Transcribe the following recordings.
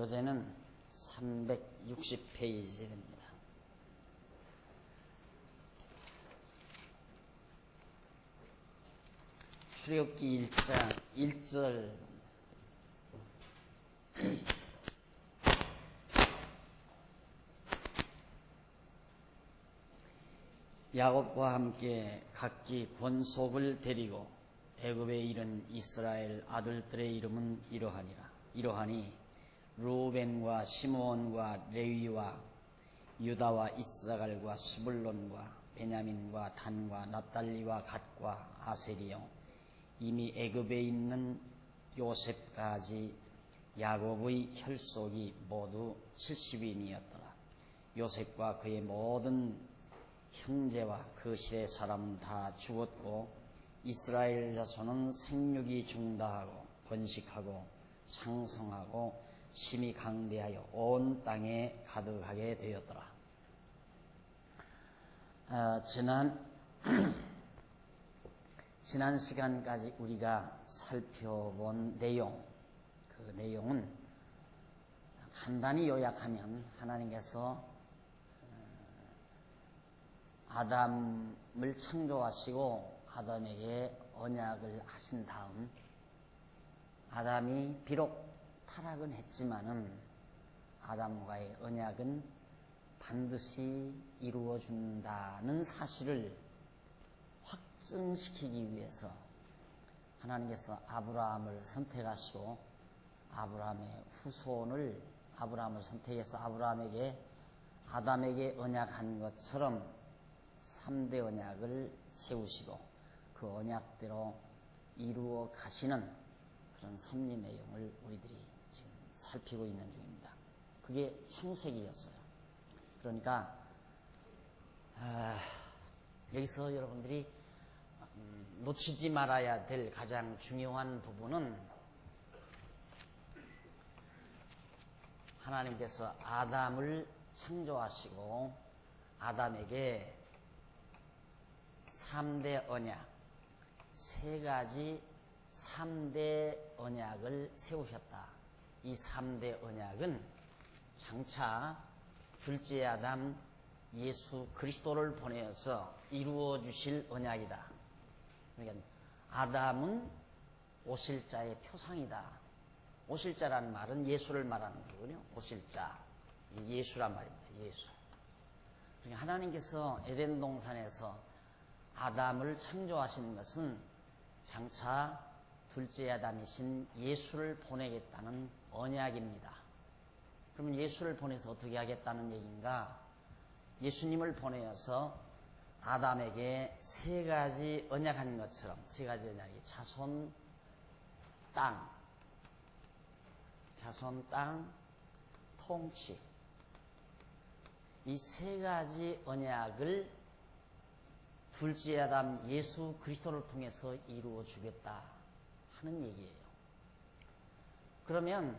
교재는 360페이지입니다. 출애굽기 1장 1절 야곱과 함께 각기 권속을 데리고 애굽에 이른 이스라엘 아들들의 이름은 이러하니 루벤과 시므온과 레위와 유다와 이스라엘과 스불론과 베냐민과 단과 납달리와 갓과 아셀이요 이미 애굽에 있는 요셉까지 야곱의 혈속이 모두 70인이었더라. 요셉과 그의 모든 형제와 그 시대 사람은 다 죽었고 이스라엘 자손은 생육이 중다하고 번식하고 창성하고 심히 강대하여 온 땅에 가득하게 되었더라. 지난 시간까지 우리가 살펴본 내용, 그 내용은 간단히 요약하면 하나님께서 아담을 창조하시고 아담에게 언약을 하신 다음 아담이 비록 타락은 했지만은 아담과의 언약은 반드시 이루어준다는 사실을 확증시키기 위해서 하나님께서 아브라함을 선택하시고 아브라함의 후손을 아브라함을 선택해서 아담에게 언약한 것처럼 3대 언약을 세우시고 그 언약대로 이루어 가시는 그런 섭리 내용을 우리들이 지금 살피고 있는 중입니다. 그게 창세기였어요. 그러니까 여기서 여러분들이 놓치지 말아야 될 가장 중요한 부분은 하나님께서 아담을 창조하시고 아담에게 3대 언약, 3가지 3대 언약을 세우셨다. 이 3대 언약은 장차 둘째 아담 예수 그리스도를 보내어서 이루어 주실 언약이다. 그러니까 아담은 오실 자의 표상이다. 오실 자라는 말은 예수를 말하는 거군요. 오실 자, 예수란 말입니다. 예수. 그러니까 하나님께서 에덴 동산에서 아담을 창조하신 것은 장차 둘째 아담이신 예수를 보내겠다는 언약입니다. 그러면 예수를 보내서 어떻게 하겠다는 얘기인가? 예수님을 보내어서 아담에게 3가지 언약한 것처럼 3가지 언약이 자손, 땅, 통치 이 3가지 언약을 둘째 아담 예수 그리스도를 통해서 이루어 주겠다 하는 얘기예요. 그러면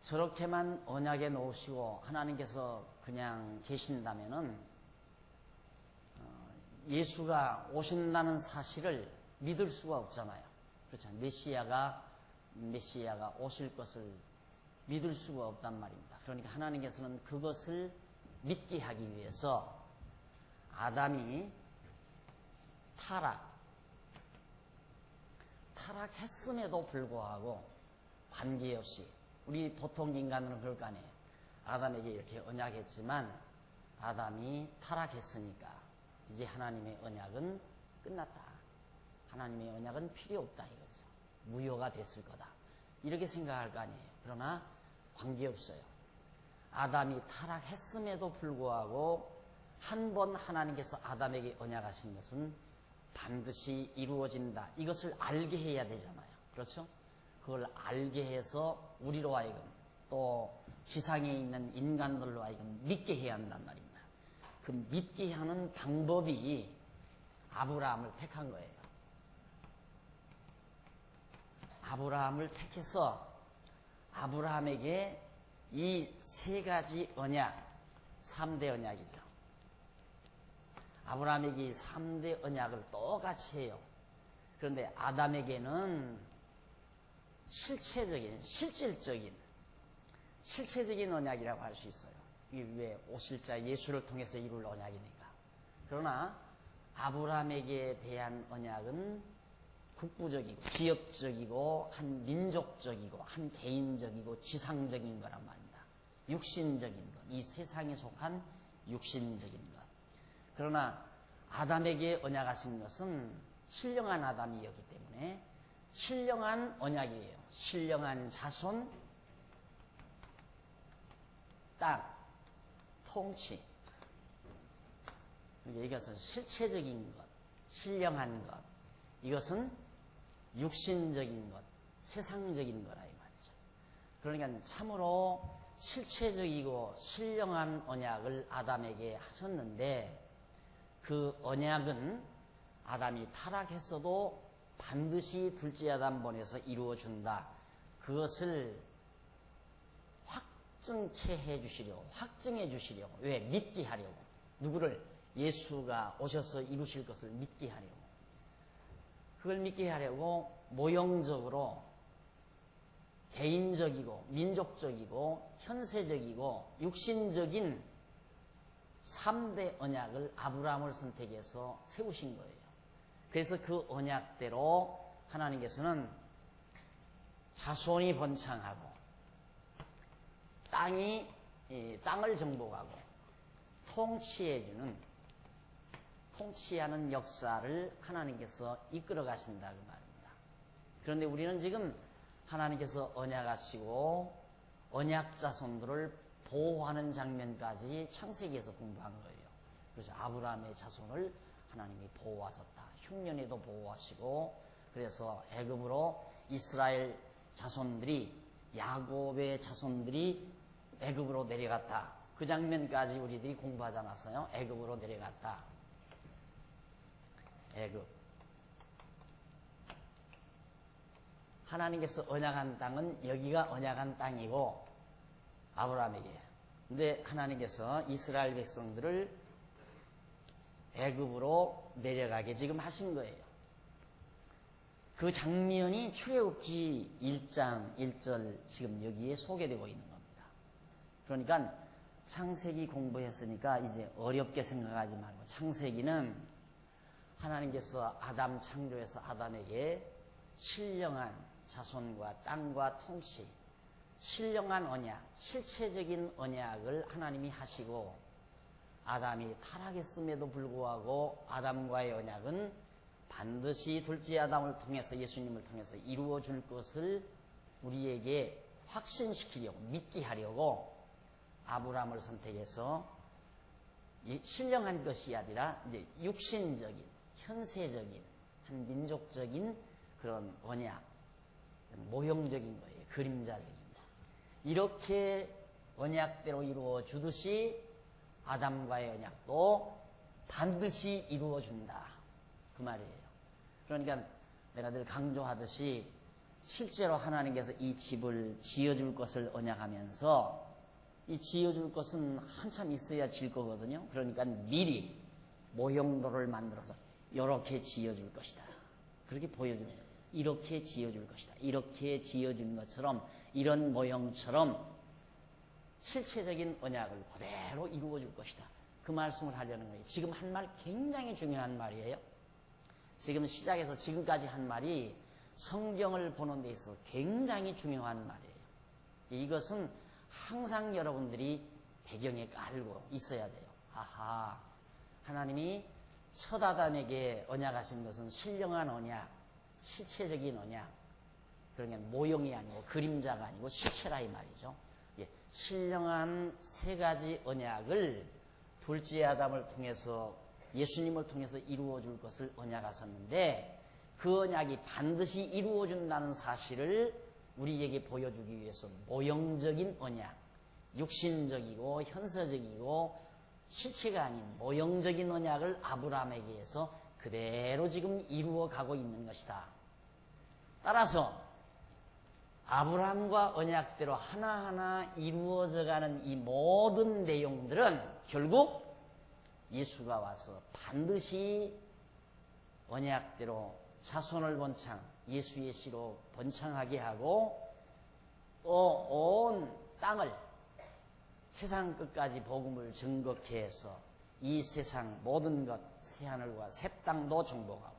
저렇게만 언약에 놓으시고 하나님께서 그냥 계신다면은 예수가 오신다는 사실을 믿을 수가 없잖아요. 그렇죠? 메시아가 오실 것을 믿을 수가 없단 말입니다. 그러니까 하나님께서는 그것을 믿게 하기 위해서 아담이 타락했음에도 불구하고 관계없이 우리 보통 인간은 그럴 거 아니에요. 아담에게 이렇게 언약했지만 아담이 타락했으니까 이제 하나님의 언약은 끝났다. 하나님의 언약은 필요 없다 이거죠. 무효가 됐을 거다. 이렇게 생각할 거 아니에요. 그러나 관계없어요. 아담이 타락했음에도 불구하고 한 번 하나님께서 아담에게 언약하신 것은 반드시 이루어진다. 이것을 알게 해야 되잖아요. 그렇죠? 그걸 알게 해서 우리로 하여금 또 지상에 있는 인간들로 하여금 믿게 해야 한단 말입니다. 그 믿게 하는 방법이 아브라함을 택한 거예요. 아브라함을 택해서 아브라함에게 이 3가지 언약, 3대 언약이죠. 아브라함에게 3대 언약을 똑같이 해요. 그런데 아담에게는 실체적인 언약이라고 할 수 있어요. 이게 왜 오실자 예수를 통해서 이룰 언약이니까. 그러나 아브라함에게 대한 언약은 국부적이고 지역적이고 한 민족적이고 한 개인적이고 지상적인 거란 말입니다. 육신적인 것, 이 세상에 속한 육신적인 것. 그러나 아담에게 언약하신 것은 신령한 아담이었기 때문에 신령한 언약이에요. 신령한 자손, 땅, 통치. 이것은 실체적인 것, 신령한 것. 이것은 육신적인 것, 세상적인 거라 이 말이죠. 그러니까 참으로 실체적이고 신령한 언약을 아담에게 하셨는데 그 언약은 아담이 타락했어도 반드시 둘째 아담 보내서 이루어준다. 그것을 확증해 주시려고. 왜? 믿게 하려고. 누구를? 예수가 오셔서 이루실 것을 믿게 하려고. 그걸 믿게 하려고 모형적으로 개인적이고 민족적이고 현세적이고 육신적인 3대 언약을 아브라함을 선택해서 세우신 거예요. 그래서 그 언약대로 하나님께서는 자손이 번창하고 땅을 정복하고 통치하는 역사를 하나님께서 이끌어 가신다 그 말입니다. 그런데 우리는 지금 하나님께서 언약하시고 언약 자손들을 보호하는 장면까지 창세기에서 공부한 거예요. 그래서 아브라함의 자손을 하나님이 보호하셨다. 흉년에도 보호하시고, 그래서 애굽으로 이스라엘 자손들이, 야곱의 자손들이 애굽으로 내려갔다. 그 장면까지 우리들이 공부하지 않았어요? 애굽으로 내려갔다. 애굽. 하나님께서 언약한 땅은 여기가 언약한 땅이고 아브라함에게. 근데 하나님께서 이스라엘 백성들을 애굽으로 내려가게 지금 하신 거예요. 그 장면이 출애굽기 1장 1절 지금 여기에 소개되고 있는 겁니다. 그러니까 창세기 공부했으니까 이제 어렵게 생각하지 말고, 창세기는 하나님께서 아담 창조해서 아담에게 신령한 자손과 땅과 통치, 신령한 언약, 실체적인 언약을 하나님이 하시고, 아담이 타락했음에도 불구하고 아담과의 언약은 반드시 둘째 아담을 통해서, 예수님을 통해서 이루어 줄 것을 우리에게 확신시키려고, 믿게 하려고 아브라함을 선택해서 신령한 것이 아니라 이제 육신적인, 현세적인, 한 민족적인 그런 언약, 모형적인 거예요. 그림자적인 거. 이렇게 언약대로 이루어 주듯이 아담과의 언약도 반드시 이루어 준다. 그 말이에요. 그러니까 내가 늘 강조하듯이 실제로 하나님께서 이 집을 지어줄 것을 언약하면서 이 지어줄 것은 한참 있어야 질 거거든요. 그러니까 미리 모형도를 만들어서 이렇게 지어줄 것이다. 그렇게 보여주는 거예요. 이렇게 지어줄 것이다. 이렇게 지어준 것처럼, 이런 모형처럼 실체적인 언약을 그대로 이루어줄 것이다. 그 말씀을 하려는 거예요. 지금 한 말 굉장히 중요한 말이에요. 지금 시작해서 지금까지 한 말이 성경을 보는 데 있어서 굉장히 중요한 말이에요. 이것은 항상 여러분들이 배경에 깔고 있어야 돼요. 아하, 하나님이 첫 아담에게 언약하신 것은 신령한 언약, 실체적인 언약. 그러니까 모형이 아니고 그림자가 아니고 실체라 이 말이죠. 신령한 세 가지 언약을 둘째 아담을 통해서, 예수님을 통해서 이루어 줄 것을 언약하셨는데, 그 언약이 반드시 이루어 준다는 사실을 우리에게 보여주기 위해서 모형적인 언약, 육신적이고 현세적이고 실체가 아닌 모형적인 언약을 아브라함에게 해서 그대로 지금 이루어 가고 있는 것이다. 따라서 아브라함과 언약대로 하나하나 이루어져 가는 이 모든 내용들은 결국 예수가 와서 반드시 언약대로 자손을 번창, 예수의 씨로 번창하게 하고 또 온 땅을 세상 끝까지 복음을 증거케 해서 이 세상 모든 것, 새하늘과 새 땅도 정복하고,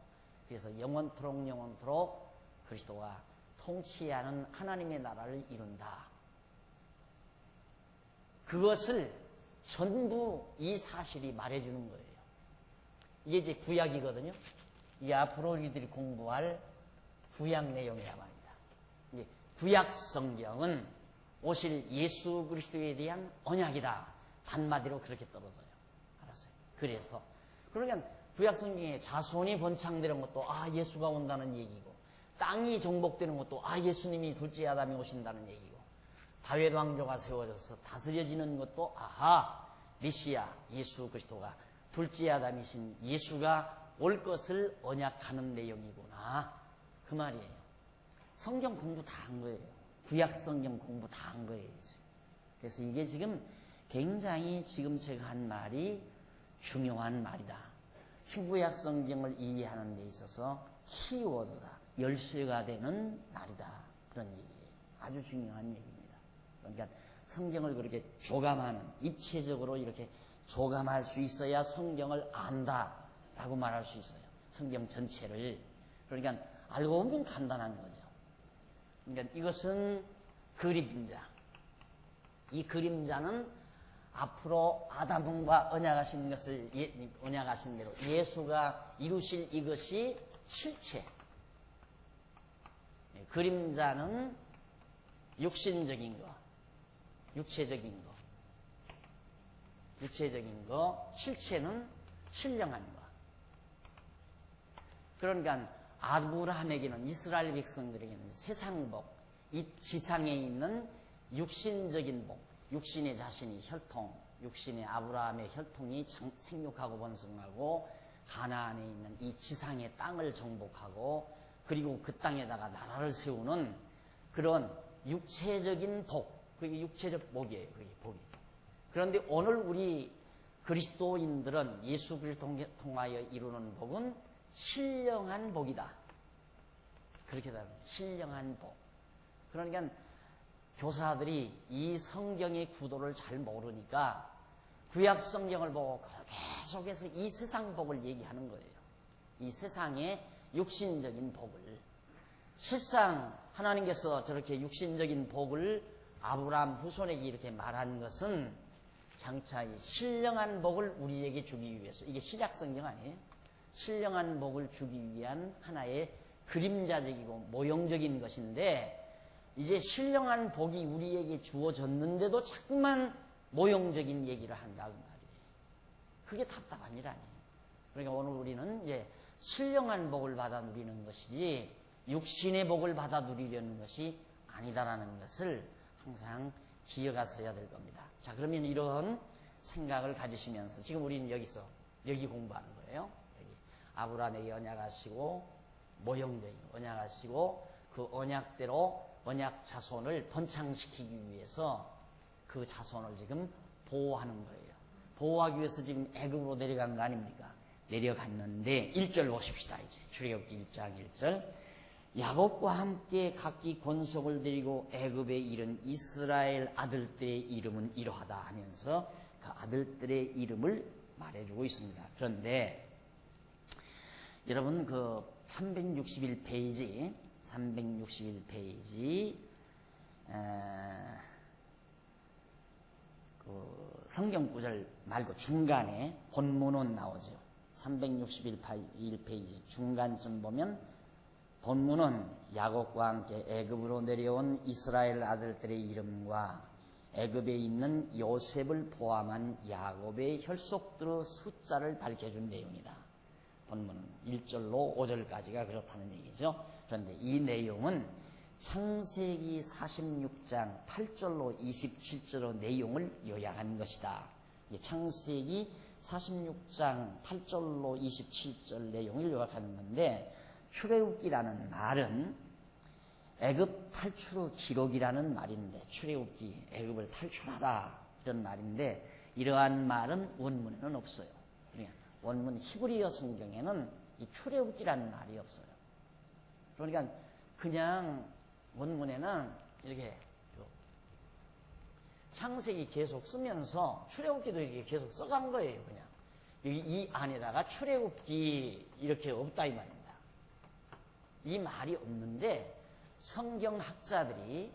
그래서 영원토록 그리스도가 통치하는 하나님의 나라를 이룬다. 그것을 전부 이 사실이 말해주는 거예요. 이게 이제 구약이거든요. 이게 앞으로 우리들이 공부할 구약 내용이란 말입니다. 구약 성경은 오실 예수 그리스도에 대한 언약이다. 단마디로 그렇게 떨어져요. 알았어요. 그래서 그러니까 구약 성경에 자손이 번창되는 것도 예수가 온다는 얘기고, 땅이 정복되는 것도 예수님이 둘째 아담이 오신다는 얘기고, 다윗 왕조가 세워져서 다스려지는 것도 메시아 예수 그리스도가 둘째 아담이신 예수가 올 것을 언약하는 내용이구나, 그 말이에요. 성경 공부 다 한 거예요. 구약 성경 공부 다 한 거예요. 그래서 이게 지금 굉장히 지금 제가 한 말이 중요한 말이다. 신구약 성경을 이해하는 데 있어서 키워드다. 열쇠가 되는 말이다. 그런 얘기예요. 아주 중요한 얘기입니다. 그러니까 성경을 그렇게 조감하는, 입체적으로 이렇게 조감할 수 있어야 성경을 안다라고 말할 수 있어요. 성경 전체를. 그러니까 알고 보면 간단한 거죠. 그러니까 이것은 그림자. 이 그림자는 앞으로 아담과 언약하신 것을, 언약하신 대로 예수가 이루실 이것이 실체. 그림자는 육신적인 거, 육체적인 거, 실체는 신령한 거. 그러니까 아브라함에게는, 이스라엘 백성들에게는 세상 복, 이 지상에 있는 육신적인 복, 육신의 자신이 혈통, 육신의 아브라함의 혈통이 생육하고 번성하고 가나안에 있는 이 지상의 땅을 정복하고, 그리고 그 땅에다가 나라를 세우는 그런 육체적인 복, 그게 육체적 복이에요. 그게 복이. 그런데 오늘 우리 그리스도인들은 예수 그리스도를 통하여 이루는 복은 신령한 복이다. 그렇게 다릅니다. 신령한 복. 그러니까 교사들이 이 성경의 구도를 잘 모르니까 구약 성경을 보고 계속해서 이 세상 복을 얘기하는 거예요. 이 세상의 육신적인 복을. 실상 하나님께서 저렇게 육신적인 복을 아브라함 후손에게 이렇게 말한 것은 장차 이 신령한 복을 우리에게 주기 위해서, 이게 신약 성경 아니에요? 신령한 복을 주기 위한 하나의 그림자적이고 모형적인 것인데, 이제 신령한 복이 우리에게 주어졌는데도 자꾸만 모형적인 얘기를 한다고 말이에요. 그게 답답한 일 아니에요. 그러니까 오늘 우리는 이제 신령한 복을 받아 누리는 것이지 육신의 복을 받아 누리려는 것이 아니다라는 것을 항상 기억하셔야 될 겁니다. 자, 그러면 이런 생각을 가지시면서 지금 우리는 여기 공부하는 거예요. 여기 아브라함에게 언약하시고 모형적인 언약하시고 그 언약대로 언약 자손을 번창시키기 위해서 그 자손을 지금 보호하는 거예요. 보호하기 위해서 지금 애굽으로 내려간 거 아닙니까? 내려갔는데 1절 보십시다. 이제 출애굽기 1장 1절. 야곱과 함께 각기 권속을 드리고 애굽에 이른 이스라엘 아들들의 이름은 이러하다 하면서 그 아들들의 이름을 말해주고 있습니다. 그런데 여러분 그 361페이지 그 성경 구절 말고 중간에 본문은 나오죠. 361페이지 중간쯤 보면 본문은 야곱과 함께 애굽으로 내려온 이스라엘 아들들의 이름과 애굽에 있는 요셉을 포함한 야곱의 혈속들의 숫자를 밝혀준 내용이다. 본문은 1절로 5절까지가 그렇다는 얘기죠. 그런데 이 내용은 창세기 46장 8절로 27절의 내용을 요약한 것이다. 창세기 46장 8절로 27절 내용을 요약하는 건데, 출애굽기라는 말은 애굽 탈출의 기록이라는 말인데, 출애굽기, 애굽을 탈출하다 이런 말인데, 이러한 말은 원문에는 없어요. 원문 히브리어 성경에는 이 출애굽기라는 말이 없어요. 그러니까 그냥 원문에는 이렇게 창세기 계속 쓰면서 출애굽기도 이렇게 계속 써간 거예요. 그냥 이 안에다가 출애굽기 이렇게 없다 이 말입니다. 이 말이 없는데 성경학자들이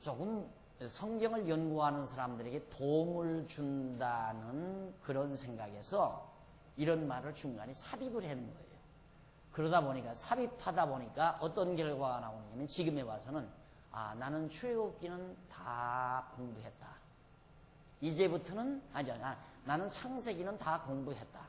조금 성경을 연구하는 사람들에게 도움을 준다는 그런 생각에서 이런 말을 중간에 삽입을 하는 거예요. 그러다 보니까 삽입하다 보니까 어떤 결과가 나오냐면 지금에 와서는 나는 출애굽기는 다 공부했다. 이제부터는 나는 창세기는 다 공부했다.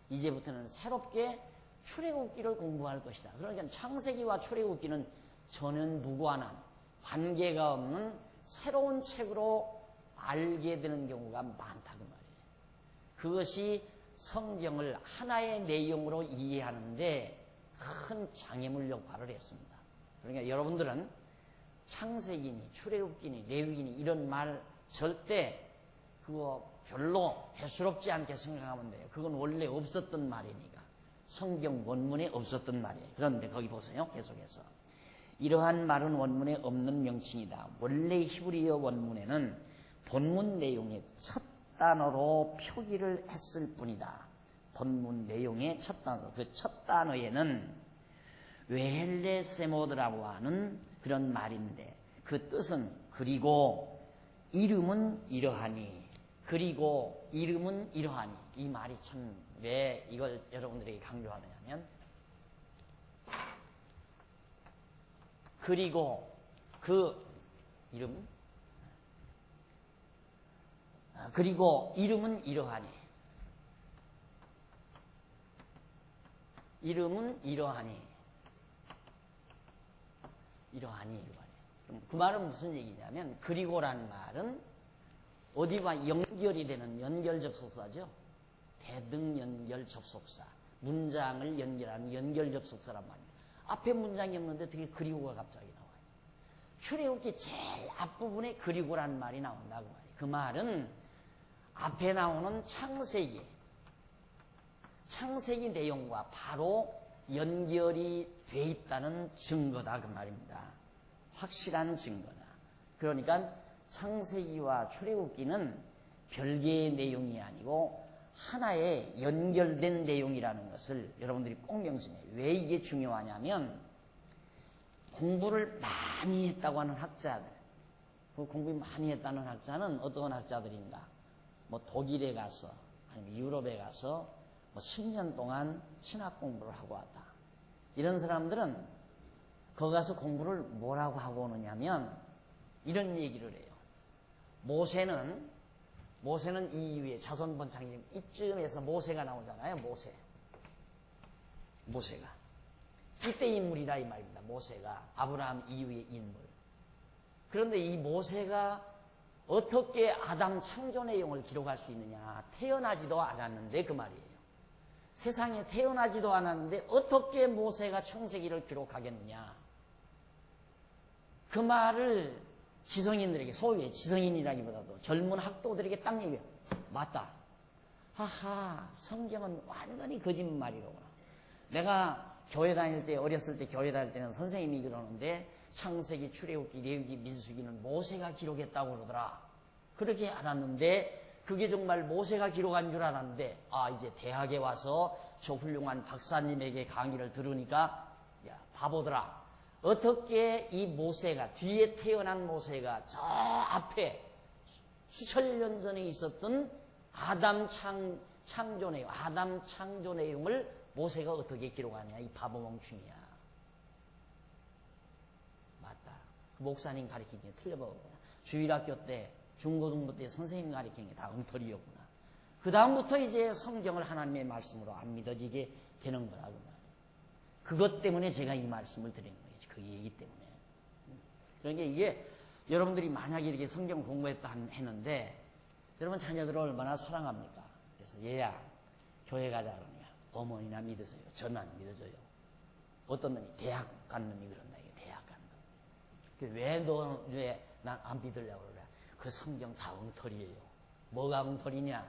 이제부터는 새롭게 출애굽기를 공부할 것이다. 그러니까 창세기와 출애굽기는 전혀 무관한 관계가 없는 새로운 책으로 알게 되는 경우가 많다고 말이에요. 그것이 성경을 하나의 내용으로 이해하는데 큰 장애물 역할을 했습니다. 그러니까 여러분들은 창세기니 출애굽기니 레위기니 이런 말 절대 그거 별로 대수롭지 않게 생각하면 돼요. 그건 원래 없었던 말이니까. 성경 원문에 없었던 말이에요. 그런데 거기 보세요. 계속해서. 이러한 말은 원문에 없는 명칭이다. 원래 히브리어 원문에는 본문 내용의 첫 단어로 표기를 했을 뿐이다. 본문 내용의 첫 단어. 그 첫 단어에는 웨헬레세모드라고 하는 그런 말인데 그 뜻은 그리고 이름은 이러하니 그리고 이름은 이러하니 이 말이 참 왜 이걸 여러분들에게 강조하느냐면 그리고 그 이름 그리고 이름은 이러하니 이름은 이러하니 그 말은 무슨 얘기냐면 그리고라는 말은 어디와 연결이 되는 연결 접속사죠. 대등 연결 접속사. 문장을 연결하는 연결 접속사란 말입니다. 앞에 문장이 없는데 어떻게 그리고가 갑자기 나와요. 출애굽기 제일 앞부분에 그리고라는 말이 나온다고 말이에요. 그 말은 앞에 나오는 창세기 내용과 바로 연결이 돼 있다는 증거다 그 말입니다. 확실한 증거다. 그러니까 창세기와 출애굽기는 별개의 내용이 아니고 하나의 연결된 내용이라는 것을 여러분들이 꼭 명심해요. 왜 이게 중요하냐면 공부를 많이 했다고 하는 학자들, 그 공부 많이 했다는 학자는 어떤 학자들인가? 뭐 독일에 가서 아니면 유럽에 가서 뭐 10년 동안 신학 공부를 하고 왔다. 이런 사람들은 거기 가서 공부를 뭐라고 하고 오느냐면 이런 얘기를 해요. 모세는 이 이후에 자손 번창기 이쯤에서 모세가 나오잖아요. 모세가 이때 인물이라 이 말입니다. 모세가 아브라함 이후의 인물. 그런데 이 모세가 어떻게 아담 창조 내용을 기록할 수 있느냐? 태어나지도 않았는데 그 말이에요. 세상에 태어나지도 않았는데 어떻게 모세가 창세기를 기록하겠느냐? 그 말을 지성인들에게, 소위의 지성인이라기보다도 젊은 학도들에게 딱 얘기해요. 맞다. 하하, 성경은 완전히 거짓말이로구나. 내가 교회 다닐 때, 어렸을 때 교회 다닐 때는 선생님이 그러는데 창세기, 출애굽기, 레위기, 민수기는 모세가 기록했다고 그러더라. 그렇게 알았는데 그게 정말 모세가 기록한 줄 알았는데 이제 대학에 와서 저 훌륭한 박사님에게 강의를 들으니까 야, 바보들아. 어떻게 이 모세가 뒤에 태어난 모세가 저 앞에 수천 년 전에 있었던 아담 창조 내용을 모세가 어떻게 기록하냐? 이 바보 멍충이야. 맞다. 그 목사님 가르치는 게 틀려먹었구나. 주일학교 때 중고등부 때 선생님 가르치는 게 다 엉터리였구나. 그 다음부터 이제 성경을 하나님의 말씀으로 안 믿어지게 되는 거라고 말이에요. 그것 때문에 제가 이 말씀을 드린 거예요. 그 얘기 때문에. 그러니까 이게 여러분들이 만약에 이렇게 성경 공부했다 했는데 여러분 자녀들을 얼마나 사랑합니까? 그래서 얘야 교회 가자 그러냐. 어머니나 믿으세요. 저는 안 믿어줘요. 어떤 놈이 대학 간 놈이 그런다. 이게 대학 간 놈. 왜 난 안 믿으려고 그래. 그 성경 다 엉터리예요. 뭐가 엉터리냐?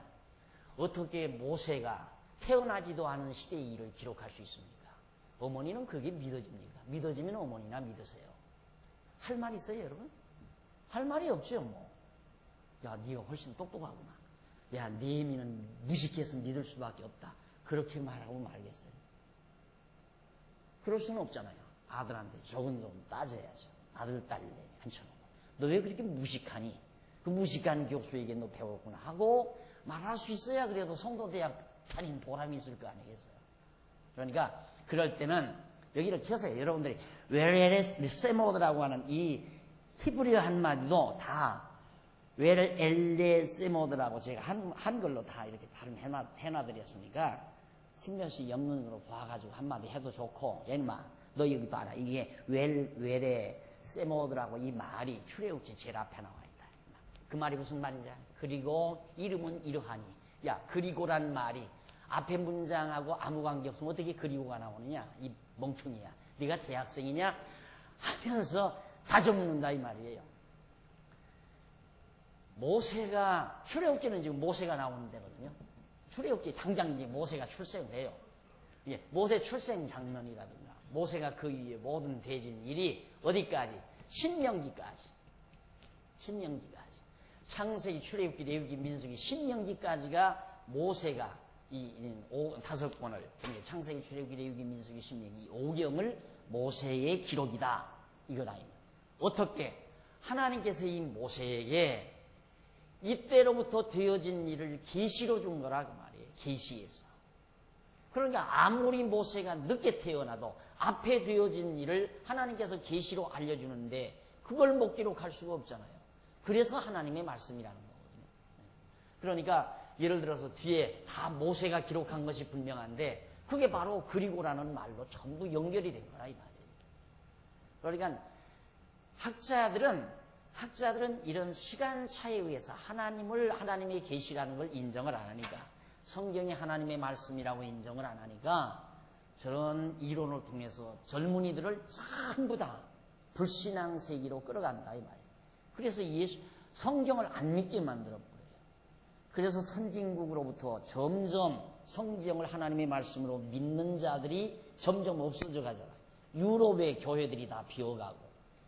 어떻게 모세가 태어나지도 않은 시대의 일을 기록할 수 있습니까? 어머니는 그게 믿어집니까? 믿어지면 어머니나 믿으세요. 할 말 있어요, 여러분? 할 말이 없죠, 뭐. 야, 네가 훨씬 똑똑하구나. 야, 네 미는 무식해서 믿을 수밖에 없다. 그렇게 말하고 말겠어요. 그럴 수는 없잖아요. 아들한테 조금 좀 따져야죠. 아들, 딸 앉혀놓고. 너 왜 그렇게 무식하니? 그 무식한 교수에게 너 배웠구나 하고 말할 수 있어야 그래도 성도대학 다닌 보람이 있을 거 아니겠어요? 그러니까 그럴 때는 여기를 켜서요. 여러분들이 웰레세모드라고 하는 이 히브리어 한마디도 다 웰레세모드라고 제가 한글로 다 이렇게 발음해놔드렸으니까 슬며시 옆눈으로 봐가지고 한마디 해도 좋고, 얘마 너 여기 봐라. 이게 웰레세모드라고 이 말이 출애굽기 제일 앞에 나와 있다. 그 말이 무슨 말인지 알아? 그리고 이름은 이러하니. 야, 그리고란 말이 앞에 문장하고 아무 관계 없으면 어떻게 그리고가 나오느냐? 이 멍충이야. 네가 대학생이냐? 하면서 다 접는다 이 말이에요. 모세가, 출애굽기는 지금 모세가 나오는 데거든요. 출애굽기 당장 이제 모세가 출생을 해요. 예, 모세 출생 장면이라든가 모세가 그 위에 모든 되진 일이 어디까지? 신명기까지. 창세기, 출애굽기, 레위기, 민수기, 신명기까지가 모세가 이 5권을, 창세기, 출애굽기, 레위기, 민수기, 신명기 5경을 모세의 기록이다. 이거다. 어떻게? 하나님께서 이 모세에게 이때로부터 되어진 일을 계시로 준 거라 그 말이에요. 계시에서. 그러니까 아무리 모세가 늦게 태어나도 앞에 되어진 일을 하나님께서 계시로 알려주는데 그걸 못 기록할 수가 없잖아요. 그래서 하나님의 말씀이라는 거거든요. 그러니까 예를 들어서 뒤에 다 모세가 기록한 것이 분명한데 그게 바로 그리고라는 말로 전부 연결이 된 거라 이 말이에요. 그러니까 학자들은 이런 시간차에 의해서 하나님의 계시라는 걸 인정을 안 하니까, 성경이 하나님의 말씀이라고 인정을 안 하니까 저런 이론을 통해서 젊은이들을 전부 다 불신앙 세계로 끌어간다 이 말이에요. 그래서 성경을 안 믿게 만들어버려요. 그래서 선진국으로부터 점점 성경을 하나님의 말씀으로 믿는 자들이 점점 없어져 가잖아요. 유럽의 교회들이 다 비어가고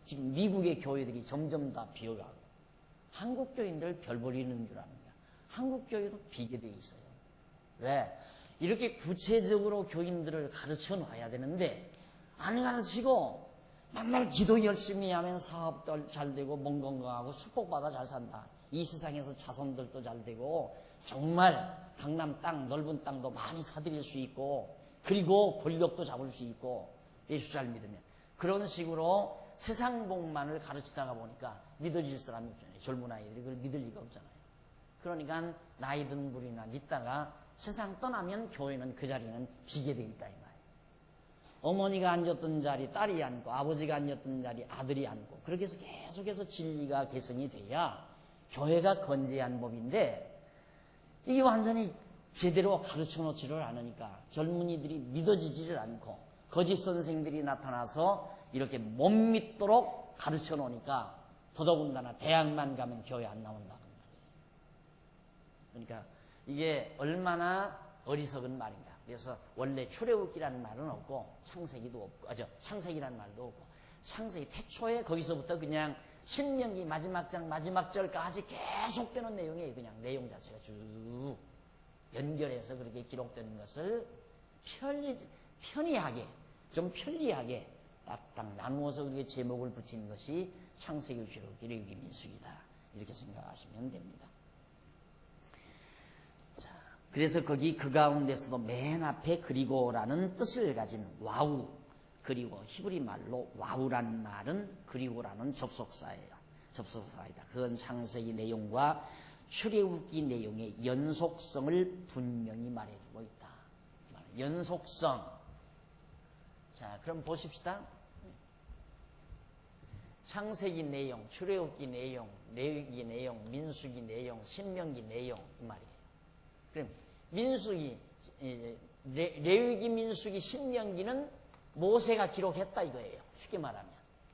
지금 미국의 교회들이 점점 다 비어가고, 한국 교인들 별 볼리는 줄 압니다. 한국 교회도 비게 돼 있어요. 왜? 이렇게 구체적으로 교인들을 가르쳐 놔야 되는데 안 가르치고 맨날 기도 열심히 하면 사업도 잘 되고 몸 건강하고 축복받아 잘 산다. 이 세상에서 자손들도 잘 되고 정말 강남 땅, 넓은 땅도 많이 사들일 수 있고 그리고 권력도 잡을 수 있고 예수 잘 믿으면 그런 식으로 세상 복만을 가르치다가 보니까 믿어질 사람이 없잖아요. 젊은 아이들이 그걸 믿을 리가 없잖아요. 그러니까 나이 든 분이나 믿다가 세상 떠나면 교회는 그 자리는 비게 돼 있다 이 말이에요. 어머니가 앉았던 자리 딸이 앉고 아버지가 앉았던 자리 아들이 앉고 그렇게 해서 계속해서 진리가 개선이 돼야 교회가 건재한 법인데 이게 완전히 제대로 가르쳐 놓지를 않으니까 젊은이들이 믿어지지를 않고 거짓 선생들이 나타나서 이렇게 못 믿도록 가르쳐 놓으니까 더더군다나 대학만 가면 교회 안 나온다는 말이에요. 그러니까 이게 얼마나 어리석은 말인가. 그래서 원래 출애굽기라는 말은 없고 창세기도 없고, 창세기라는 말도 없고, 창세기 태초에 거기서부터 그냥 신명기 마지막 장 마지막 절까지 계속되는 내용이에요. 그냥 내용 자체가 쭉 연결해서 그렇게 기록되는 것을 편리하게 좀 편리하게 딱딱 나누어서 그렇게 제목을 붙인 것이 창세기, 출애굽기, 레위기, 민수기다. 이렇게 생각하시면 됩니다. 자, 그래서 거기 그 가운데서도 맨 앞에 그리고라는 뜻을 가진 와우, 그리고 히브리 말로 와우라는 말은 그리고라는 접속사예요. 접속사이다. 그건 창세기 내용과 출애굽기 내용의 연속성을 분명히 말해주고 있다. 연속성. 자, 그럼 보십시다. 창세기 내용, 출애굽기 내용, 레위기 내용, 민수기 내용, 신명기 내용 이 말이에요. 그럼 민수기, 레위기, 민수기, 신명기는 모세가 기록했다 이거예요. 쉽게 말하면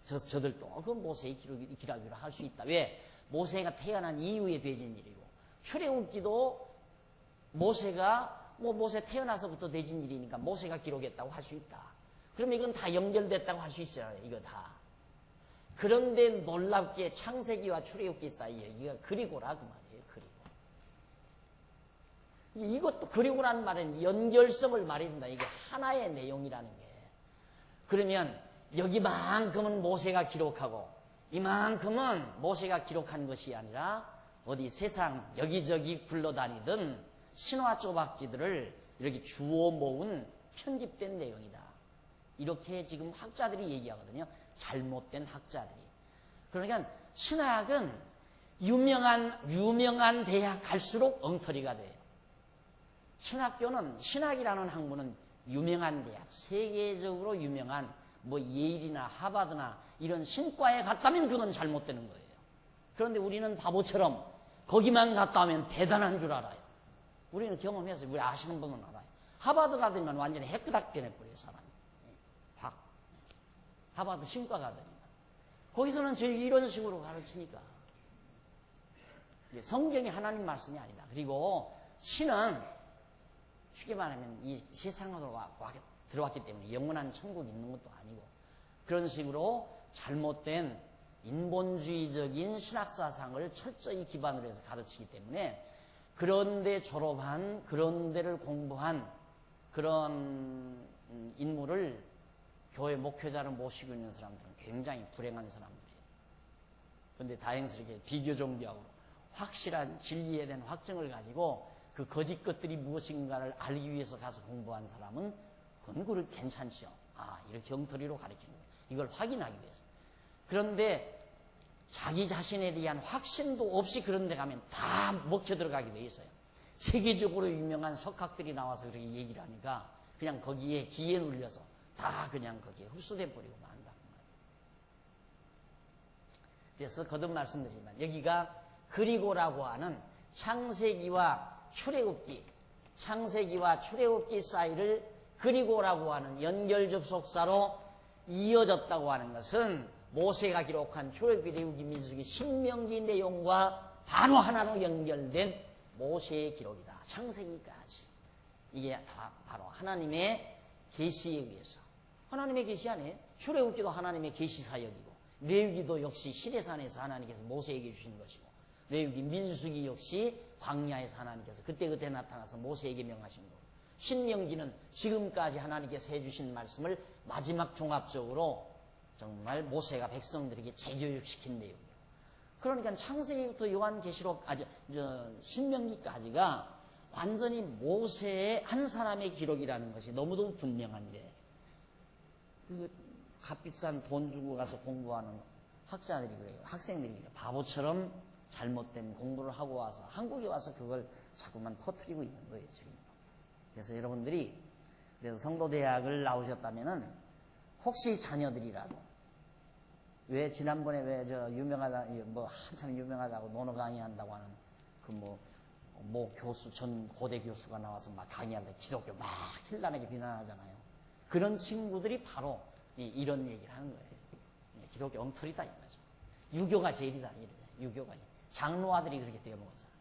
저들도 그 모세의 기록이라 할 수 있다. 왜? 모세가 태어난 이후에 되진 일이고, 출애굽기도 모세 태어나서부터 되진 일이니까 모세가 기록했다고 할 수 있다. 그럼 이건 다 연결됐다고 할 수 있잖아요. 이거 다. 그런데 놀랍게 창세기와 출애굽기 사이에 이거 그리고라 그 말이에요. 그리고. 이것도 그리고라는 말은 연결성을 말해준다. 이게 하나의 내용이라는 게. 그러면 여기만큼은 모세가 기록하고 이만큼은 모세가 기록한 것이 아니라 어디 세상 여기저기 굴러다니던 신화 조각지들을 이렇게 주워 모은 편집된 내용이다. 이렇게 지금 학자들이 얘기하거든요. 잘못된 학자들이. 그러니까 신학은 유명한 대학 갈수록 엉터리가 돼요. 신학이라는 학문은 유명한 대학, 세계적으로 유명한 뭐 예일이나 하버드나 이런 신과에 갔다면 그건 잘못되는 거예요. 그런데 우리는 바보처럼 거기만 갔다 하면 대단한 줄 알아요. 우리는 경험해서 우리 아시는 분은 알아요. 하버드 가더니만 완전히 해꾸닥 변해버려요, 사람이. 확. 하버드 신과 가더니만. 거기서는 저 이런 식으로 가르치니까. 성경이 하나님 말씀이 아니다. 그리고 신은 쉽게 말하면 이 세상으로 들어왔기 때문에 영원한 천국이 있는 것도 아니고 그런 식으로 잘못된 인본주의적인 신학사상을 철저히 기반으로 해서 가르치기 때문에 그런 데 졸업한, 그런 데를 공부한 그런 인물을 교회 목회자를 모시고 있는 사람들은 굉장히 불행한 사람들이에요. 그런데 다행스럽게 비교종교하고 확실한 진리에 대한 확증을 가지고 그 거짓 것들이 무엇인가를 알기 위해서 가서 공부한 사람은 그건 그렇게 괜찮죠. 이렇게 엉터리로 가르치는 거예요. 이걸 확인하기 위해서. 그런데 자기 자신에 대한 확신도 없이 그런 데 가면 다 먹혀 들어가게 돼 있어요. 세계적으로 유명한 석학들이 나와서 그렇게 얘기를 하니까 그냥 거기에 기에 눌려서 다 그냥 거기에 흡수돼 버리고 만다. 그래서 거듭 말씀드리지만 여기가 그리고라고 하는 창세기와 출애굽기 사이를 그리고라고 하는 연결 접속사로 이어졌다고 하는 것은 모세가 기록한 출애굽기, 레위기, 민수기, 신명기 내용과 바로 하나로 연결된 모세의 기록이다. 창세기까지. 이게 바로 하나님의 계시에 의해서. 하나님의 계시 안에 출애굽기도 하나님의 계시 사역이고 레위기도 역시 시내산에서 하나님께서 모세에게 주신 것이고 레위기, 민수기 역시 광야에서 하나님께서 그때그때 나타나서 모세에게 명하신 거고 신명기는 지금까지 하나님께서 해주신 말씀을 마지막 종합적으로 정말 모세가 백성들에게 재교육시킨 내용이에요. 그러니까 창세기부터 요한계시록, 신명기까지가 완전히 모세의 한 사람의 기록이라는 것이 너무도 분명한데 그 값비싼 돈 주고 가서 공부하는 학자들이 그래요. 학생들이 그래요. 바보처럼 잘못된 공부를 하고 와서 한국에 와서 그걸 자꾸만 퍼뜨리고 있는 거예요, 지금. 그래서 여러분들이 그래서 성도대학을 나오셨다면은 혹시 자녀들이라도 왜 지난번에 왜 저 유명하다 뭐 한참 유명하다고 논어 강의한다고 하는 그 뭐 교수 전 고대 교수가 나와서 막 강의할 때 기독교 막 힐난하게 비난하잖아요. 그런 친구들이 바로 이런 얘기를 하는 거예요. 기독교 엉터리다 이거죠. 유교가 제일이다 이러죠. 유교가 장로아들이 그렇게 되어먹었잖아요.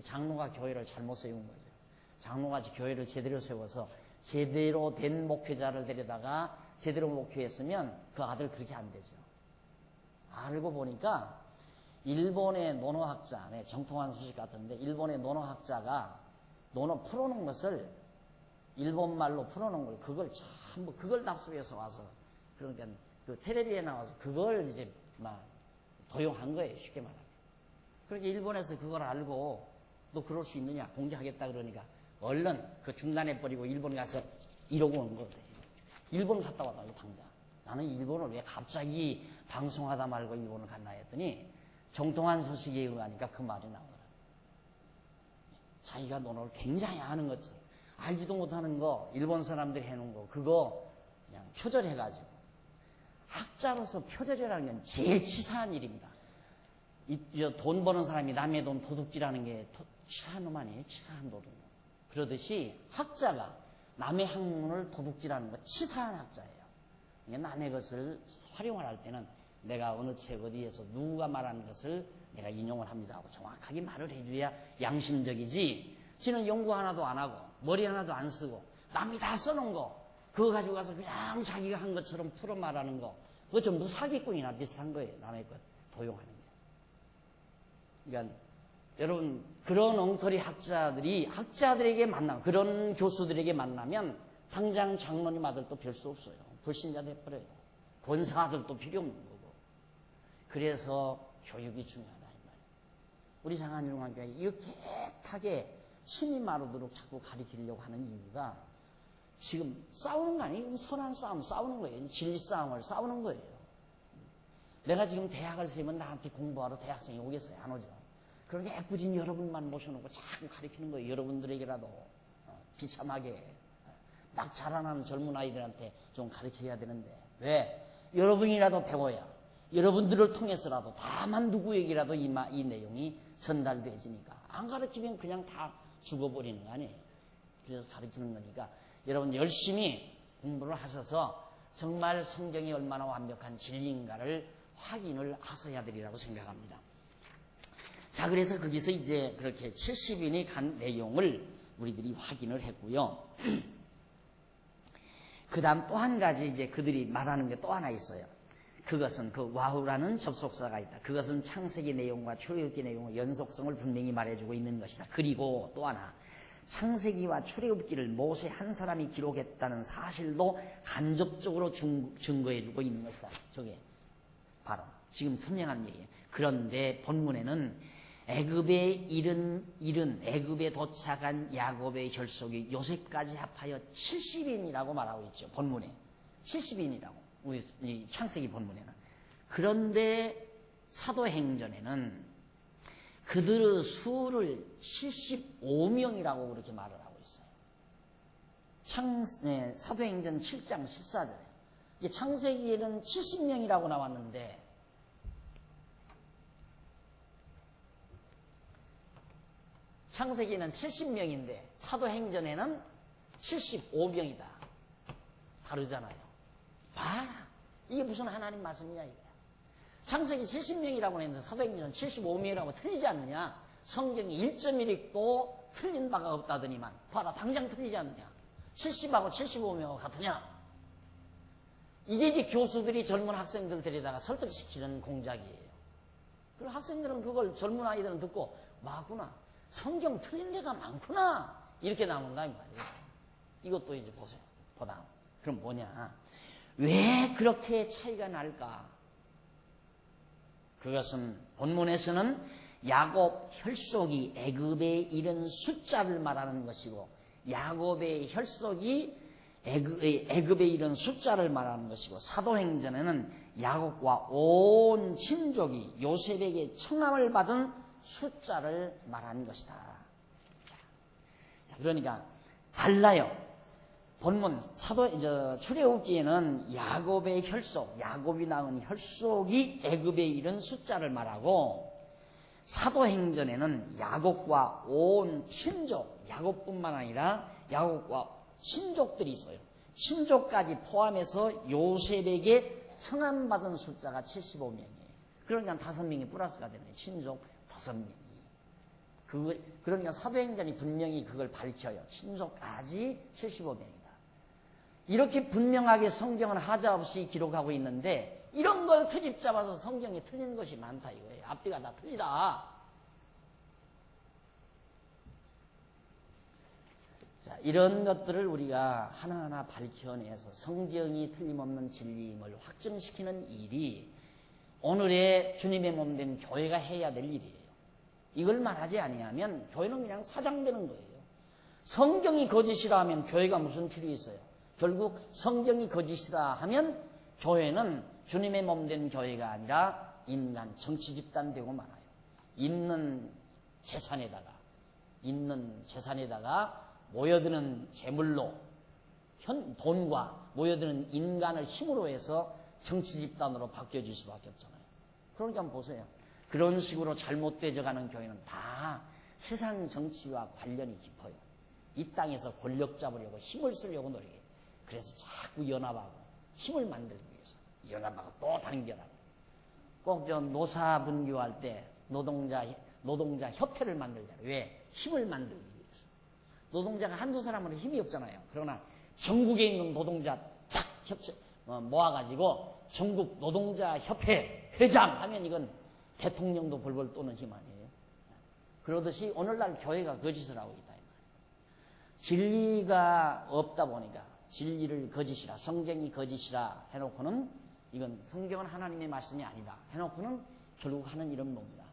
장로가 교회를 잘못 세운 거죠. 장로가 교회를 제대로 세워서 제대로 된 목회자를 데려다가 제대로 목회했으면 그 아들 그렇게 안 되죠. 알고 보니까 일본의 논어학자, 정통한 소식 같은데 일본의 논어학자가 논어 풀어놓은 것을 일본말로 풀어놓은 걸 그걸 전부 그걸 답습해서 와서 그러니까 그 텔레비에 나와서 그걸 이제 막 도용한 거예요. 쉽게 말하면. 그러니까 일본에서 그걸 알고 너 그럴 수 있느냐 공개하겠다 그러니까 얼른 그 중단해버리고 일본 가서 이러고 온 거예요. 일본 갔다 왔다고 당장. 나는 일본을 왜 갑자기 방송하다 말고 일본을 갔나 했더니 정통한 소식에 의하니까 그 말이 나오더라. 자기가 논어를 굉장히 아는 거지. 알지도 못하는 거 일본 사람들이 해놓은 거 그거 그냥 표절해가지고 학자로서 표절이라는 건 제일 치사한 일입니다. 돈 버는 사람이 남의 돈 도둑질하는 게 치사한 놈 아니에요? 치사한 도둑. 그러듯이 학자가 남의 학문을 도둑질하는 거 치사한 학자예요. 남의 것을 활용을 할 때는 내가 어느 책 어디에서 누가 말하는 것을 내가 인용을 합니다 하고 정확하게 말을 해줘야 양심적이지 지는 연구 하나도 안 하고 머리 하나도 안 쓰고 남이 다 써놓은 거 그거 가지고 가서 그냥 자기가 한 것처럼 풀어 말하는 거, 그거 전부 사기꾼이나 비슷한 거예요. 남의 것 도용하는 게. 그러니까 여러분, 그런 엉터리 학자들에게 그런 교수들에게 만나면 당장 장로님 아들도 별 수 없어요. 불신자 돼버려요. 권사 아들도 필요 없는 거고. 그래서 교육이 중요하다 이 말이에요. 우리 장안중앙교회 이렇게 애타게 침이 마르도록 자꾸 가르치려고 하는 이유가 지금 싸우는 거 아니에요. 선한 싸움 싸우는 거예요. 진리 싸움을 싸우는 거예요. 내가 지금 대학을 세우면 나한테 공부하러 대학생이 오겠어요? 안 오죠. 그러니 애꿎은 여러분만 모셔놓고 자꾸 가르치는 거예요. 여러분들에게라도 비참하게 막 자라나는 젊은 아이들한테 좀 가르쳐야 되는데 왜? 여러분이라도 배워야 여러분들을 통해서라도 다만 누구에게라도 이 내용이 전달되지니까 안 가르치면 그냥 다 죽어버리는 거 아니에요. 그래서 가르치는 거니까 여러분 열심히 공부를 하셔서 정말 성경이 얼마나 완벽한 진리인가를 확인을 하셔야 되리라고 생각합니다. 자, 그래서 거기서 이제 그렇게 70인이 간 내용을 우리들이 확인을 했고요. 그 다음 또 한 가지 이제 그들이 말하는 게 또 하나 있어요. 그것은 그 와후라는 접속사가 있다. 그것은 창세기 내용과 출애굽기 내용의 연속성을 분명히 말해주고 있는 것이다. 그리고 또 하나, 창세기와 출애굽기를 모세 한 사람이 기록했다는 사실도 간접적으로 증거해주고 있는 것이다. 저게 바로 지금 선명한 얘기예요. 그런데 본문에는 애굽에 이른 애굽에 도착한 야곱의 혈속이 요셉까지 합하여 70인이라고 말하고 있죠. 본문에 70인이라고 우리 창세기 본문에는. 그런데 사도행전에는 그들의 수를 75명이라고 그렇게 말을 하고 있어요. 사도행전 7장 14절에 창세기에는 70명이라고 나왔는데 창세기는 70명인데 사도행전에는 75명이다. 다르잖아요. 봐라. 이게 무슨 하나님 말씀이냐 이거야. 창세기 70명이라고 했는데 사도행전은 75명이라고 틀리지 않느냐. 성경이 1.1 읽고 틀린 바가 없다더니만 봐라. 당장 틀리지 않느냐. 70하고 75명하고 같으냐. 이게 이제 교수들이 젊은 학생들 데려다가 설득시키는 공작이에요. 그리고 학생들은 그걸 젊은 아이들은 듣고 맞구나. 성경 틀린 데가 많구나. 이렇게 나온다 이 말이에요. 이것도 이제 보세요. 보다. 그럼 뭐냐. 왜 그렇게 차이가 날까? 그것은 본문에서는 야곱 혈속이 애굽에 이른 숫자를 말하는 것이고 야곱의 혈속이 애굽에 이른 숫자를 말하는 것이고 사도행전에는 야곱과 온 친족이 요셉에게 청함을 받은 숫자를 말하는 것이다. 자, 그러니까 달라요. 본문 출애굽기에는 야곱의 혈속, 야곱이 낳은 혈속이 애굽에 이른 숫자를 말하고 사도행전에는 야곱과 온 친족, 야곱뿐만 아니라 야곱과 친족들이 있어요. 친족까지 포함해서 요셉에게 청함받은 숫자가 75명이에요. 그러니까 5명이 플러스가 되네요. 친족 5명이. 그러니까 사도행전이 분명히 그걸 밝혀요. 친족까지 75명이다. 이렇게 분명하게 성경은 하자 없이 기록하고 있는데 이런 걸 트집 잡아서 성경이 틀린 것이 많다 이거예요. 앞뒤가 다 틀리다. 자, 이런 것들을 우리가 하나하나 밝혀내서 성경이 틀림없는 진리임을 확증시키는 일이 오늘의 주님의 몸된 교회가 해야 될 일이에요. 이걸 말하지 아니하면 교회는 그냥 사장되는 거예요. 성경이 거짓이라 하면 교회가 무슨 필요 있어요? 결국 성경이 거짓이다 하면 교회는 주님의 몸된 교회가 아니라 인간 정치 집단 되고 말아요. 있는 재산에다가 모여드는 재물로 돈과 모여드는 인간을 힘으로 해서 정치 집단으로 바뀌어질 수밖에 없잖아요. 그러니까 한번 보세요. 그런 식으로 잘못되어가는 교회는 다 세상 정치와 관련이 깊어요. 이 땅에서 권력 잡으려고 힘을 쓰려고 노력해요. 그래서 자꾸 연합하고 힘을 만들기 위해서 연합하고 또 단결하고 꼭 저 노사 분규할 때 노동자 협회를 만들잖아요. 왜? 힘을 만들기 위해서. 노동자가 한두 사람은 힘이 없잖아요. 그러나 전국에 있는 노동자 딱 모아가지고 전국 노동자 협회 회장 하면 이건 대통령도 벌벌 떠는 힘 아니에요. 그러듯이 오늘날 교회가 거짓을 하고 있다. 진리가 없다 보니까 진리를 거짓이라, 성경이 거짓이라 해놓고는 이건 성경은 하나님의 말씀이 아니다 해놓고는 결국 하는 일은 뭡니다.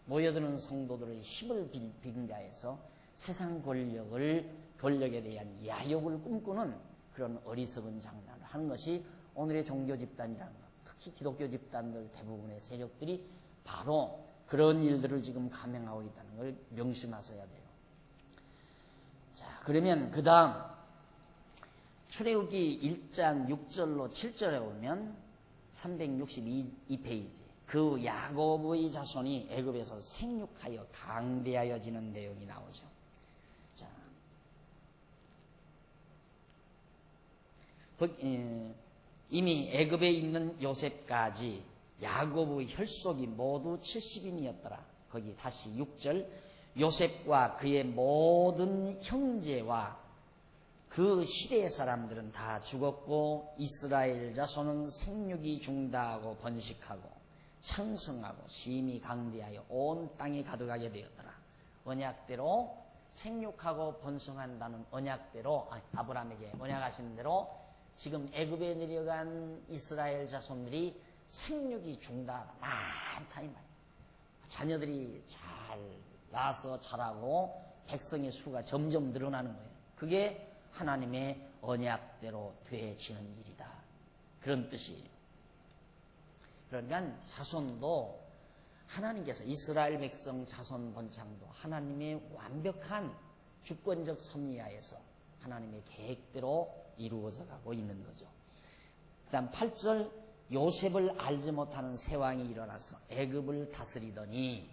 모여드는 성도들의 힘을 빙자해서 세상 권력에 대한 야욕을 꿈꾸는 그런 어리석은 장난을 하는 것이 오늘의 종교 집단이라는 것, 특히 기독교 집단들 대부분의 세력들이 바로 그런 일들을 지금 감행하고 있다는 걸 명심하셔야 돼요. 자, 그러면 그 다음 출애굽기 1장 6절로 7절에 보면 362페이지 그 야곱의 자손이 애굽에서 생육하여 강대하여지는 내용이 나오죠. 자, 이미 애굽에 있는 요셉까지 야곱의 혈속이 모두 70인이었더라. 거기 다시 6절 요셉과 그의 모든 형제와 그 시대의 사람들은 다 죽었고 이스라엘 자손은 생육이 중다하고 번식하고 창성하고 심히 강대하여 온 땅에 가득하게 되었더라. 언약대로 생육하고 번성한다는 언약대로 아브라함에게 언약하신 대로 지금 애굽에 내려간 이스라엘 자손들이 생육이 중다하다 많다 이 말이에요. 자녀들이 잘 낳아서 자라고 백성의 수가 점점 늘어나는 거예요. 그게 하나님의 언약대로 되어지는 일이다. 그런 뜻이에요. 그러니까 자손도 하나님께서 이스라엘 백성 자손 번창도 하나님의 완벽한 주권적 섭리하에서 하나님의 계획대로 이루어져 가고 있는 거죠. 그 다음 8절 요셉을 알지 못하는 세왕이 일어나서 애굽을 다스리더니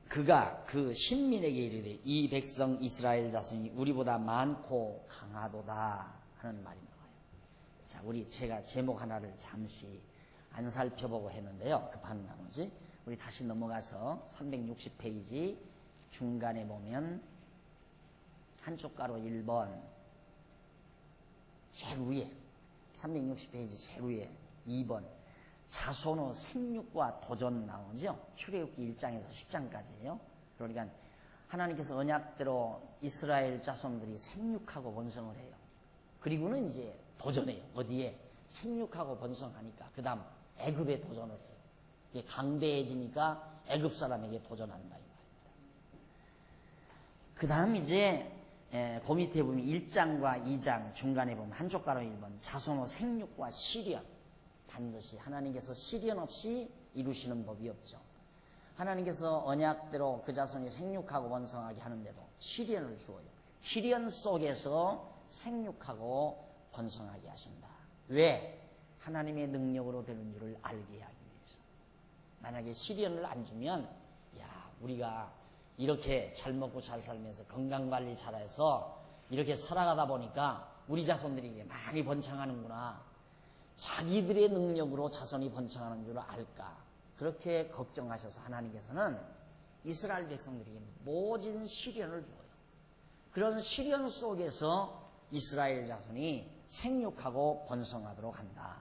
그가 그 신민에게 이르되 이 백성 이스라엘 자손이 우리보다 많고 강하도다 하는 말이 나와요. 자, 제가 제목 하나를 잠시 안 살펴보고 했는데요. 급한 나머지 우리 다시 넘어가서 360페이지 중간에 보면 한쪽 가로 1번 제일 위에 360페이지 제일 위에 2번 자손의 생육과 도전 나오죠. 출애굽기 1장에서 10장까지예요. 그러니까 하나님께서 언약대로 이스라엘 자손들이 생육하고 번성을 해요. 그리고는 이제 도전해요. 어디에? 생육하고 번성하니까 그 다음 애굽에 도전을 해요. 이게 강대해지니까 애굽 사람에게 도전한다 이 말입니다. 그 다음 이제 그 밑에 보면 1장과 2장 중간에 보면 한쪽 가로 1번 자손의 생육과 시련 반드시 하나님께서 시련 없이 이루시는 법이 없죠. 하나님께서 언약대로 그 자손이 생육하고 번성하게 하는데도 시련을 주어요. 시련 속에서 생육하고 번성하게 하신다. 왜? 하나님의 능력으로 되는 줄을 알게 하기 위해서. 만약에 시련을 안 주면 우리가 이렇게 잘 먹고 잘 살면서 건강관리 잘해서 이렇게 살아가다 보니까 우리 자손들이 많이 번창하는구나. 자기들의 능력으로 자손이 번창하는 줄 알까? 그렇게 걱정하셔서 하나님께서는 이스라엘 백성들에게 모진 시련을 줘요. 그런 시련 속에서 이스라엘 자손이 생육하고 번성하도록 한다.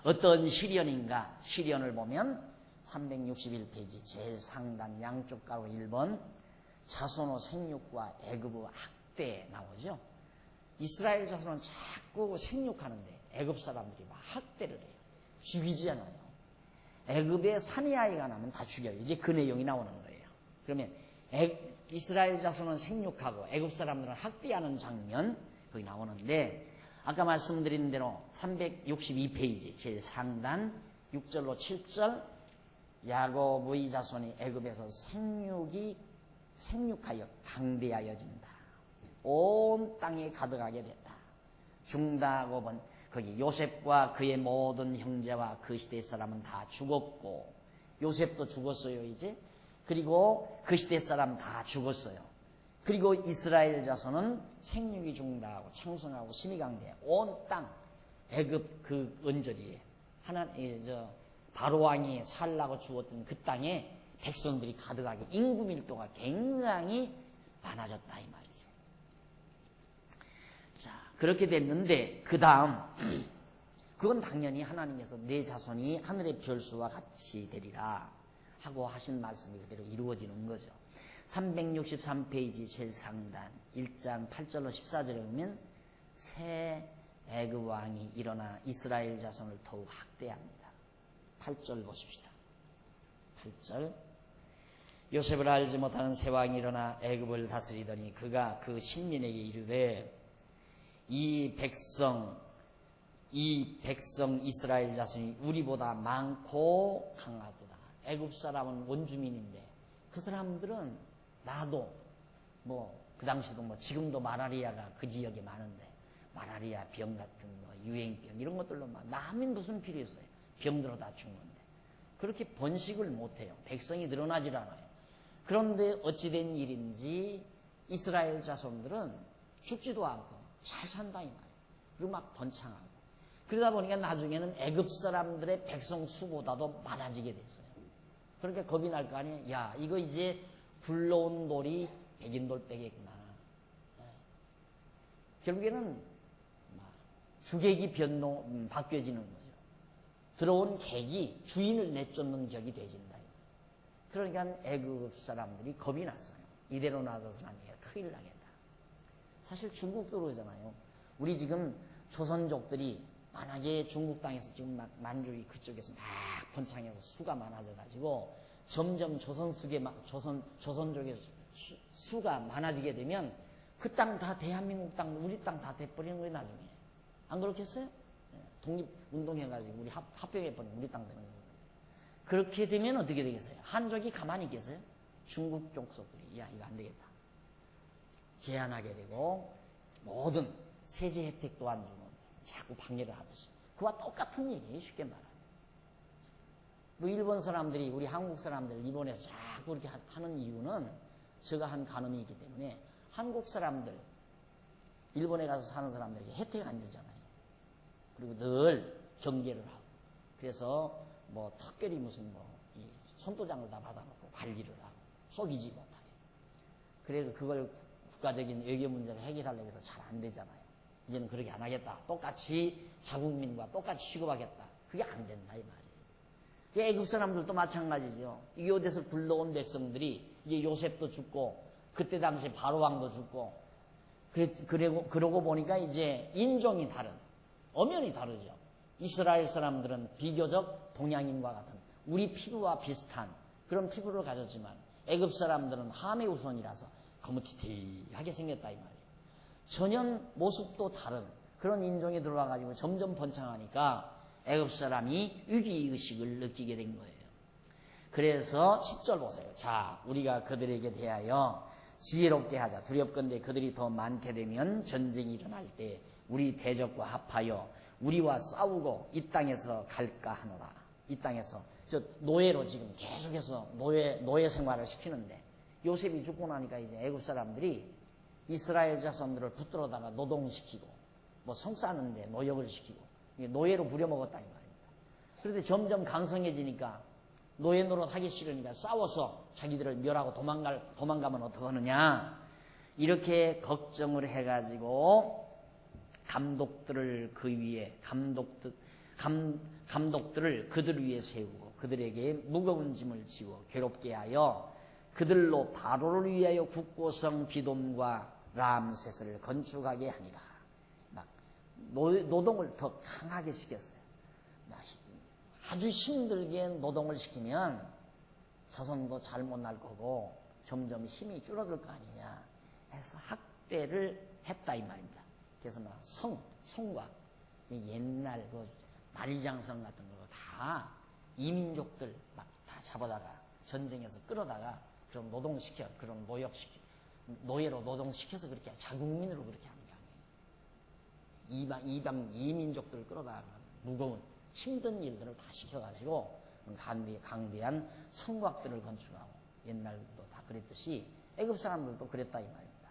어떤 시련인가? 시련을 보면 361페이지 제일 상단 양쪽 가로 1번 자손의 생육과 애굽의 학대 나오죠. 이스라엘 자손은 자꾸 생육하는데 애굽 사람들이 막 학대를 해요. 죽이지 않아요. 애굽에 사내 아이가 나면 다 죽여요. 이제 그 내용이 나오는 거예요. 그러면 이스라엘 자손은 생육하고 애굽 사람들은 학대하는 장면 거기 나오는데 아까 말씀드린 대로 362페이지 제일 상단 6절로 7절 야곱의 자손이 애굽에서 생육하여 강대하여진다. 온 땅에 가득하게 됐다. 중다하고 거기 요셉과 그의 모든 형제와 그 시대 사람은 다 죽었고 요셉도 죽었어요 이제. 그리고 그 시대 사람 다 죽었어요. 그리고 이스라엘 자손은 생육이 중다하고 창성하고 심히 강대해 온 땅 애굽 그 언저리에 바로 왕이 살라고 주었던 그 땅에 백성들이 가득하게 인구 밀도가 굉장히 많아졌다 이 말이죠. 자, 그렇게 됐는데 그 다음 그건 당연히 하나님께서 내 자손이 하늘의 별수와 같이 되리라 하고 하신 말씀이 그대로 이루어지는 거죠. 363페이지 제일 상단 1장 8절로 14절에 보면 새 애굽 왕이 일어나 이스라엘 자손을 더욱 학대합니다. 8절 보십시다. 8절 요셉을 알지 못하는 새 왕이 일어나 애굽을 다스리더니 그가 그 신민에게 이르되 이 백성 이스라엘 자손이 우리보다 많고 강하도다. 애굽 사람은 원주민인데 그 사람들은 나도 그 당시도 지금도 마라리아가 그 지역에 많은데 마라리아 병 같은 유행병 이런 것들로 남인 무슨 필요 있어요. 병들어 다 죽는데 그렇게 번식을 못해요. 백성이 늘어나질 않아요. 그런데 어찌된 일인지 이스라엘 자손들은 죽지도 않고 잘 산다 이 말이에요. 그리고 막 번창하고 그러다 보니까 나중에는 애굽 사람들의 백성 수보다도 많아지게 됐어요. 그러니까 겁이 날 거 아니에요. 야, 이거 이제 굴러온 돌이 백인돌 빼겠구나. 결국에는 주객이 바뀌어지는 거죠. 들어온 객이 주인을 내쫓는 격이 되진다. 그러니까 애굽 사람들이 겁이 났어요. 이대로 놔둬서는 안 되겠다. 큰일 나겠다. 사실 중국도 그러잖아요. 우리 지금 조선족들이 만약에 중국 땅에서 지금 만주리 그쪽에서 막 번창해서 수가 많아져가지고 점점 조선족의 수가 많아지게 되면 그 땅 다 대한민국 땅, 우리 땅 다 돼버리는 거예요, 나중에. 안 그렇겠어요? 독립운동해가지고 우리 합병해버리면 우리 땅 되는 거예요. 그렇게 되면 어떻게 되겠어요? 한족이 가만히 있겠어요? 중국 족속들이, 야, 이거 안 되겠다. 제한하게 되고, 모든 세제 혜택도 안 주고, 자꾸 방해를 하듯이. 그와 똑같은 얘기예요, 쉽게 말하면. 일본 사람들이, 우리 한국 사람들, 일본에서 자꾸 그렇게 하는 이유는 제가 한 간음이 있기 때문에 한국 사람들, 일본에 가서 사는 사람들에게 혜택 안 주잖아요. 그리고 늘 경계를 하고. 그래서 특별히 무슨 이 선도장을 다 받아놓고 관리를 하고 속이지 못하게. 그래서 그걸 국가적인 외교 문제를 해결하려고 해도 잘 안 되잖아요. 이제는 그렇게 안 하겠다. 똑같이 자국민과 똑같이 취급하겠다. 그게 안 된다 이 말이에요. 애굽 사람들도 마찬가지죠. 이곳에서 굴러온 백성들이 이제 요셉도 죽고 그때 당시 바로왕도 죽고 그러고 보니까 이제 인종이 다른 엄연히 다르죠. 이스라엘 사람들은 비교적 동양인과 같은 우리 피부와 비슷한 그런 피부를 가졌지만 애굽 사람들은 함의 우선이라서 거무튀튀하게 생겼다 이 말이에요. 전혀 모습도 다른 그런 인종이 들어와가지고 점점 번창하니까 애굽 사람이 위기의식을 느끼게 된 거예요. 그래서 10절 보세요. 자, 우리가 그들에게 대하여 지혜롭게 하자. 두렵건대 그들이 더 많게 되면 전쟁이 일어날 때 우리 대적과 합하여 우리와 싸우고 이 땅에서 갈까 하노라. 이 땅에서 노예로 지금 계속해서 노예 생활을 시키는데 요셉이 죽고 나니까 이제 애굽 사람들이 이스라엘 자손들을 붙들어다가 노동시키고 성 싸는데 노역을 시키고 노예로 부려먹었다 이 말입니다. 그런데 점점 강성해지니까 노예 노릇 하기 싫으니까 싸워서 자기들을 멸하고 도망가면 어떡하느냐 이렇게 걱정을 해가지고 감독들을 그 위에 감독들을 그들 위에 세우고 그들에게 무거운 짐을 지워 괴롭게 하여 그들로 바로를 위하여 국고성 비돔과 람셋을 건축하게 하니라. 막 노동을 더 강하게 시켰어요. 아주 힘들게 노동을 시키면 자손도 잘 못 날 거고 점점 힘이 줄어들 거 아니냐 해서 학대를 했다 이 말입니다. 그래서 막 성과 옛날 만리장성 같은 거 다 이민족들 막 다 잡아다가 전쟁에서 끌어다가 그런 노동시켜 그런 노예로 노동시켜서 그렇게 자국민으로 그렇게 하는 게 아니에요. 이방 이민족들을 끌어다가 무거운 힘든 일들을 다 시켜가지고 강대한 성곽들을 건축하고 옛날도 다 그랬듯이 애굽 사람들도 그랬다 이 말입니다.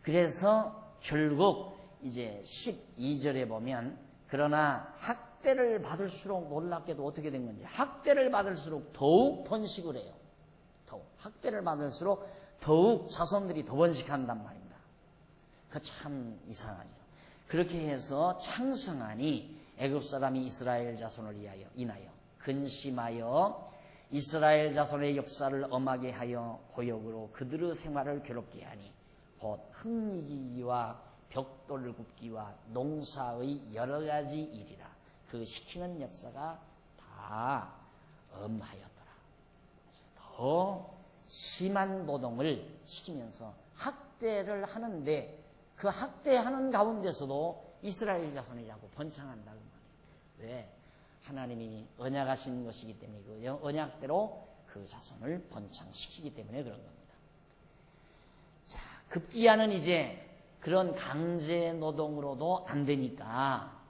그래서 결국 이제 12절에 보면 그러나 학대를 받을수록 놀랍게도 어떻게 된 건지 학대를 받을수록 더욱 번식을 해요. 더욱 학대를 받을수록 더욱 자손들이 더 번식한단 말입니다. 그 참 이상하죠. 그렇게 해서 창성하니 애굽 사람이 이스라엘 자손을 인하여 근심하여 이스라엘 자손의 역사를 엄하게 하여 고역으로 그들의 생활을 괴롭게 하니 곧 흙이기와 벽돌을 굽기와 농사의 여러 가지 일이라. 그 시키는 역사가 다 엄하였더라. 더 심한 노동을 시키면서 학대를 하는데 그 학대하는 가운데서도 이스라엘 자손이 자꾸 번창한다고 말이에요. 왜? 하나님이 언약하신 것이기 때문에 그 언약대로 그 자손을 번창시키기 때문에 그런 겁니다. 자, 급기야는 이제 그런 강제 노동으로도 안 되니까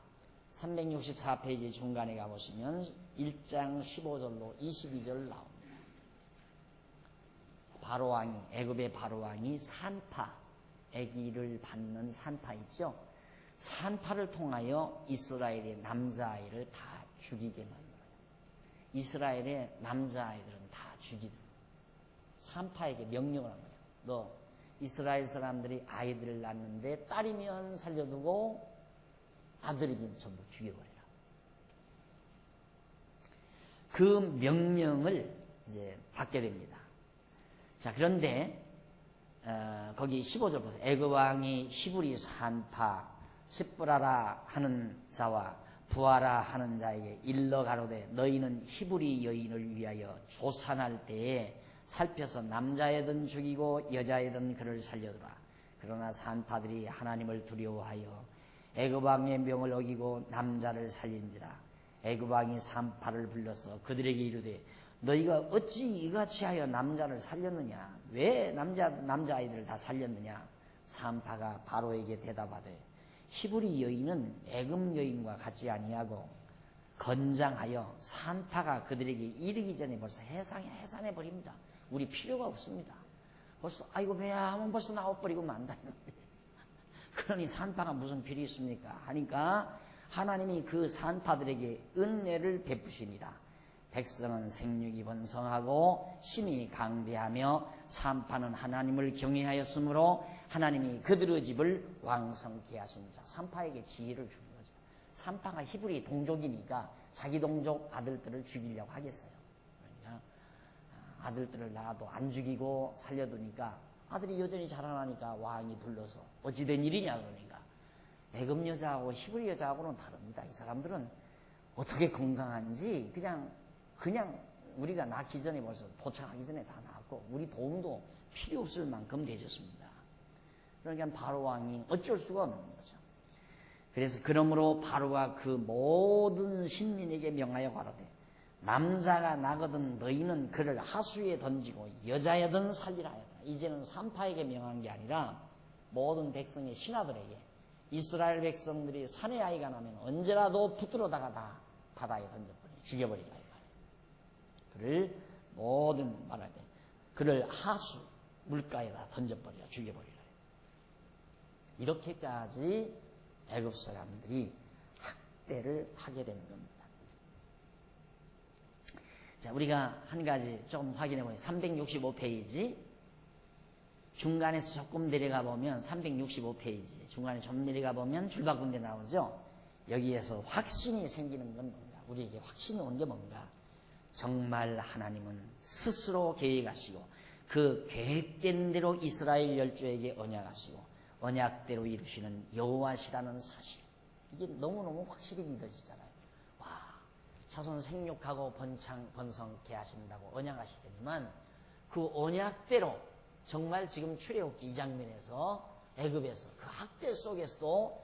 364페이지 중간에 가보시면 1장 15절로 22절 나옵니다. 바로왕이, 애굽의 바로왕이 산파, 아기를 받는 산파 있죠? 산파를 통하여 이스라엘의 남자아이를 다 죽이게 만들어요. 이스라엘의 남자아이들은 다 죽이도록 산파에게 명령을 한 거예요. 너 이스라엘 사람들이 아이들을 낳는데 딸이면 살려두고 아들이면 전부 죽여버리라. 그 명령을 이제 받게 됩니다. 자, 그런데 거기 15절 보세요. 애굽 왕이 히브리 산파 십브라라 하는 자와 부하라 하는 자에게 일러 가로되 너희는 히브리 여인을 위하여 조산할 때에 살펴서 남자애든 죽이고 여자애든 그를 살려두라. 그러나 산파들이 하나님을 두려워하여 애굽 왕의 명을 어기고 남자를 살린지라. 애굽 왕이 산파를 불러서 그들에게 이르되 너희가 어찌 이같이 하여 남자를 살렸느냐? 왜 남자아이들을 다 살렸느냐? 산파가 바로에게 대답하되 히브리 여인은 애굽 여인과 같지 아니하고 건장하여 산파가 그들에게 이르기 전에 벌써 해산해 버립니다. 우리 필요가 없습니다. 벌써 아이고 배야 하면 벌써 나와버리고 만다. 그러니 산파가 무슨 필요 있습니까? 하니까 하나님이 그 산파들에게 은혜를 베푸시니라. 백성은 생육이 번성하고 심히 강대하며 산파는 하나님을 경외하였으므로 하나님이 그들의 집을 왕성케 하십니다. 산파에게 지혜를 주는 거죠. 산파가 히브리 동족이니까 자기 동족 아들들을 죽이려고 하겠어요. 그러니까 아들들을 낳아도 안 죽이고 살려두니까 아들이 여전히 자라나니까 왕이 불러서 어찌된 일이냐 그러니까 애굽 여자하고 히브리 여자하고는 다릅니다. 이 사람들은 어떻게 건강한지 그냥 우리가 낳기 전에 벌써 도착하기 전에 다 낳았고 우리 도움도 필요 없을 만큼 되졌습니다. 그러니까 바로 왕이 어쩔 수가 없는 거죠. 그래서 그러므로 바로가 그 모든 신민에게 명하여 가로되 남자가 나거든 너희는 그를 하수에 던지고 여자여든 살리라 하였다. 이제는 산파에게 명한 게 아니라 모든 백성의 신하들에게 이스라엘 백성들이 산의 아이가 나면 언제라도 붙들어다가 다 바다에 던져버려 죽여버리라. 그를 모든 말할 때 그를 하수 물가에다 던져버려 죽여버리라. 이렇게까지 애굽 사람들이 학대를 하게 되는 겁니다. 자, 우리가 한 가지 좀 확인해 보면 365페이지 중간에서 조금 내려가 보면 365페이지 중간에 좀 내려가 보면 줄바꾼 데 나오죠. 여기에서 확신이 생기는 건 뭔가? 우리에게 확신이 온 게 뭔가? 정말 하나님은 스스로 계획하시고 그 계획된 대로 이스라엘 열조에게 언약하시고 언약대로 이루시는 여호와시라는 사실. 이게 너무너무 확실히 믿어지잖아요. 와, 자손 생육하고 번성케 하신다고 언약하시더니만 그 언약대로 정말 지금 출애굽기 이 장면에서 애굽에서 그 학대 속에서도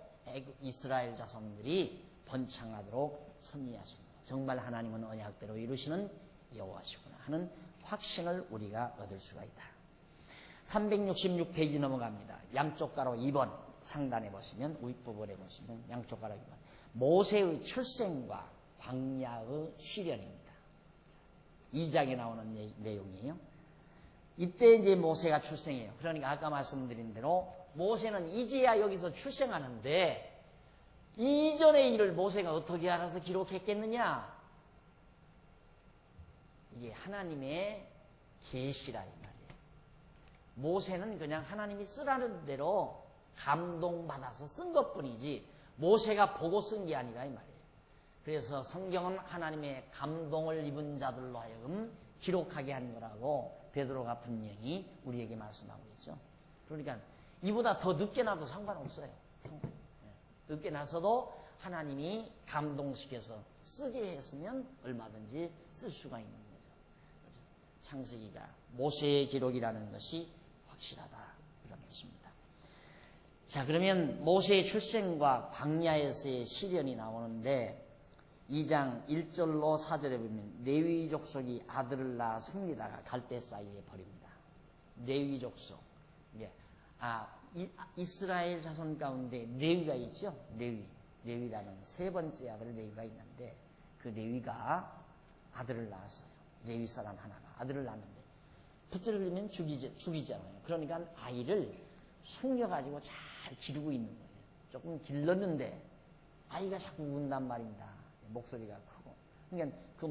이스라엘 자손들이 번창하도록 섭리하십니다. 정말 하나님은 언약대로 이루시는 여호와시구나 하는 확신을 우리가 얻을 수가 있다. 366페이지 넘어갑니다. 양쪽 가로 2번 상단에 보시면 윗부분에 보시면 양쪽 가로 2번 모세의 출생과 광야의 시련입니다. 2장에 나오는 내용이에요. 이때 이제 모세가 출생해요. 그러니까 아까 말씀드린 대로 모세는 이제야 여기서 출생하는데 이전의 일을 모세가 어떻게 알아서 기록했겠느냐? 이게 하나님의 계시라 이 말이에요. 모세는 그냥 하나님이 쓰라는 대로 감동받아서 쓴 것뿐이지 모세가 보고 쓴 게 아니라 이 말이에요. 그래서 성경은 하나님의 감동을 입은 자들로 하여금 기록하게 한 거라고 베드로가 분명히 우리에게 말씀하고 있죠. 그러니까 이보다 더 늦게 나도 상관없어요. 늦게 나서도 하나님이 감동시켜서 쓰게 했으면 얼마든지 쓸 수가 있는 거죠. 창세기가 모세의 기록이라는 것이 확실하다 이런 것입니다. 자, 그러면 모세의 출생과 광야에서의 시련이 나오는데 2장 1절로 4절에 보면 레위 족속이 아들을 낳아 숨기다가 갈대 사이에 버립니다. 레위 족속. 이스라엘 자손 가운데 레위가 있죠. 레위라는 세 번째 아들 레위가 있는데 그 레위가 아들을 낳았어요. 레위 사람 하나가 아들을 낳았는데 붙들리면 죽이잖아요. 그러니까 아이를 숨겨가지고 잘 기르고 있는 거예요. 조금 길렀는데 아이가 자꾸 운단 말입니다. 목소리가 크고. 그러니까 그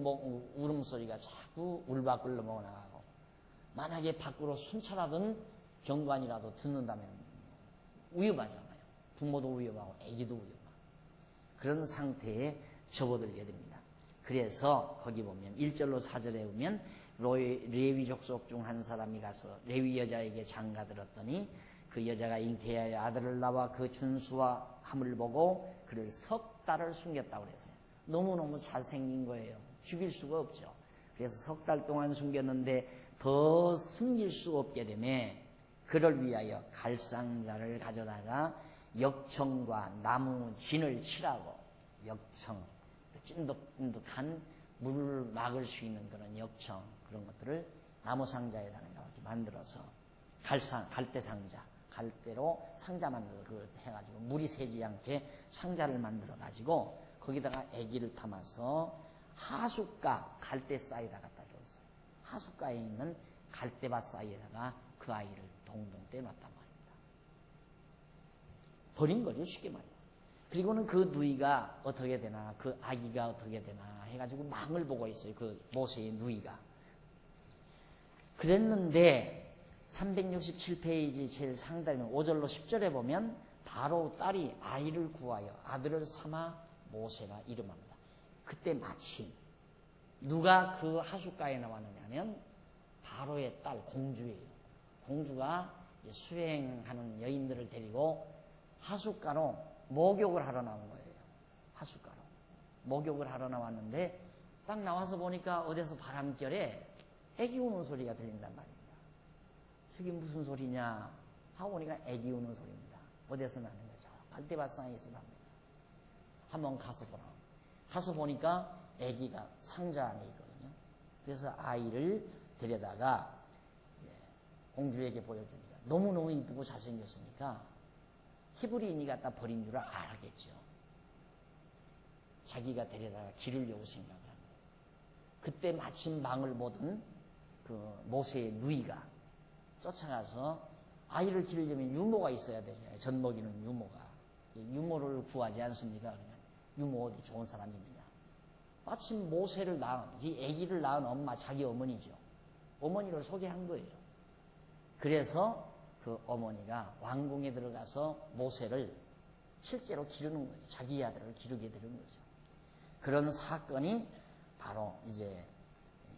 울음소리가 자꾸 울밖을 넘어나가고 만약에 밖으로 순찰하던 경관이라도 듣는다면 위험하잖아요. 부모도 위험하고 애기도 위험하고 그런 상태에 접어들게 됩니다. 그래서 거기 보면 1절로 4절에 보면 레위 족속 중 한 사람이 가서 레위 여자에게 장가들었더니 그 여자가 잉태하여 아들을 낳아 그 준수와 함을 보고 그를 석 달을 숨겼다고 그랬어요. 너무너무 잘생긴 거예요. 죽일 수가 없죠. 그래서 석 달 동안 숨겼는데 더 숨길 수 없게 되매 그를 위하여 갈상자를 가져다가 역청과 나무 진을 칠하고 역청, 찐득찐득한 물을 막을 수 있는 그런 역청 그런 것들을 나무 상자에다가 이렇게 만들어서 갈대 상자, 갈대로 상자 만들어 그걸 해가지고 물이 새지 않게 상자를 만들어 가지고 거기다가 아기를 담아서 하숫가 갈대 사이에다 갖다 줬어요. 하숫가에 있는 갈대밭 사이에다가 그 아이를 동동 떼놨단 말입니다. 버린 거죠, 쉽게 말해요. 그리고는 그 누이가 어떻게 되나, 그 아기가 어떻게 되나 해가지고 망을 보고 있어요. 그 모세의 누이가. 그랬는데 367페이지 제일 상단에 5절로 10절에 보면 바로 딸이 아이를 구하여 아들을 삼아 모세라 이름합니다. 그때 마침 누가 그 하숫가에 나왔느냐면 바로의 딸 공주예요. 공주가 수행하는 여인들을 데리고 하숫가로 목욕을 하러 나온 거예요. 하숫가로 목욕을 하러 나왔는데 딱 나와서 보니까 어디서 바람결에 애기 우는 소리가 들린단 말입니다. 저게 무슨 소리냐 하고 보니까 애기 우는 소리입니다. 어디서 나는 거죠? 갈대밭상에서 납니다. 한번 가서 보라. 가서 보니까 애기가 상자 안에 있거든요. 그래서 아이를 데려다가 공주에게 보여줍니다. 너무너무 이쁘고 잘생겼으니까 히브리인이 갖다 버린 줄 알겠죠. 자기가 데려다가 기르려고 생각을 합니다. 그때 마침 망을 보던 그 모세의 누이가 쫓아가서 아이를 기르려면 유모가 있어야 되잖아요. 젖 먹이는 유모가. 유모를 구하지 않습니까? 그러면 유모 어디 좋은 사람이 있느냐. 마침 모세를 낳은, 이 아기를 낳은 엄마, 자기 어머니죠. 어머니를 소개한 거예요. 그래서 그 어머니가 왕궁에 들어가서 모세를 실제로 기르는 거예요. 자기 아들을 기르게 되는 거죠. 그런 사건이 바로 이제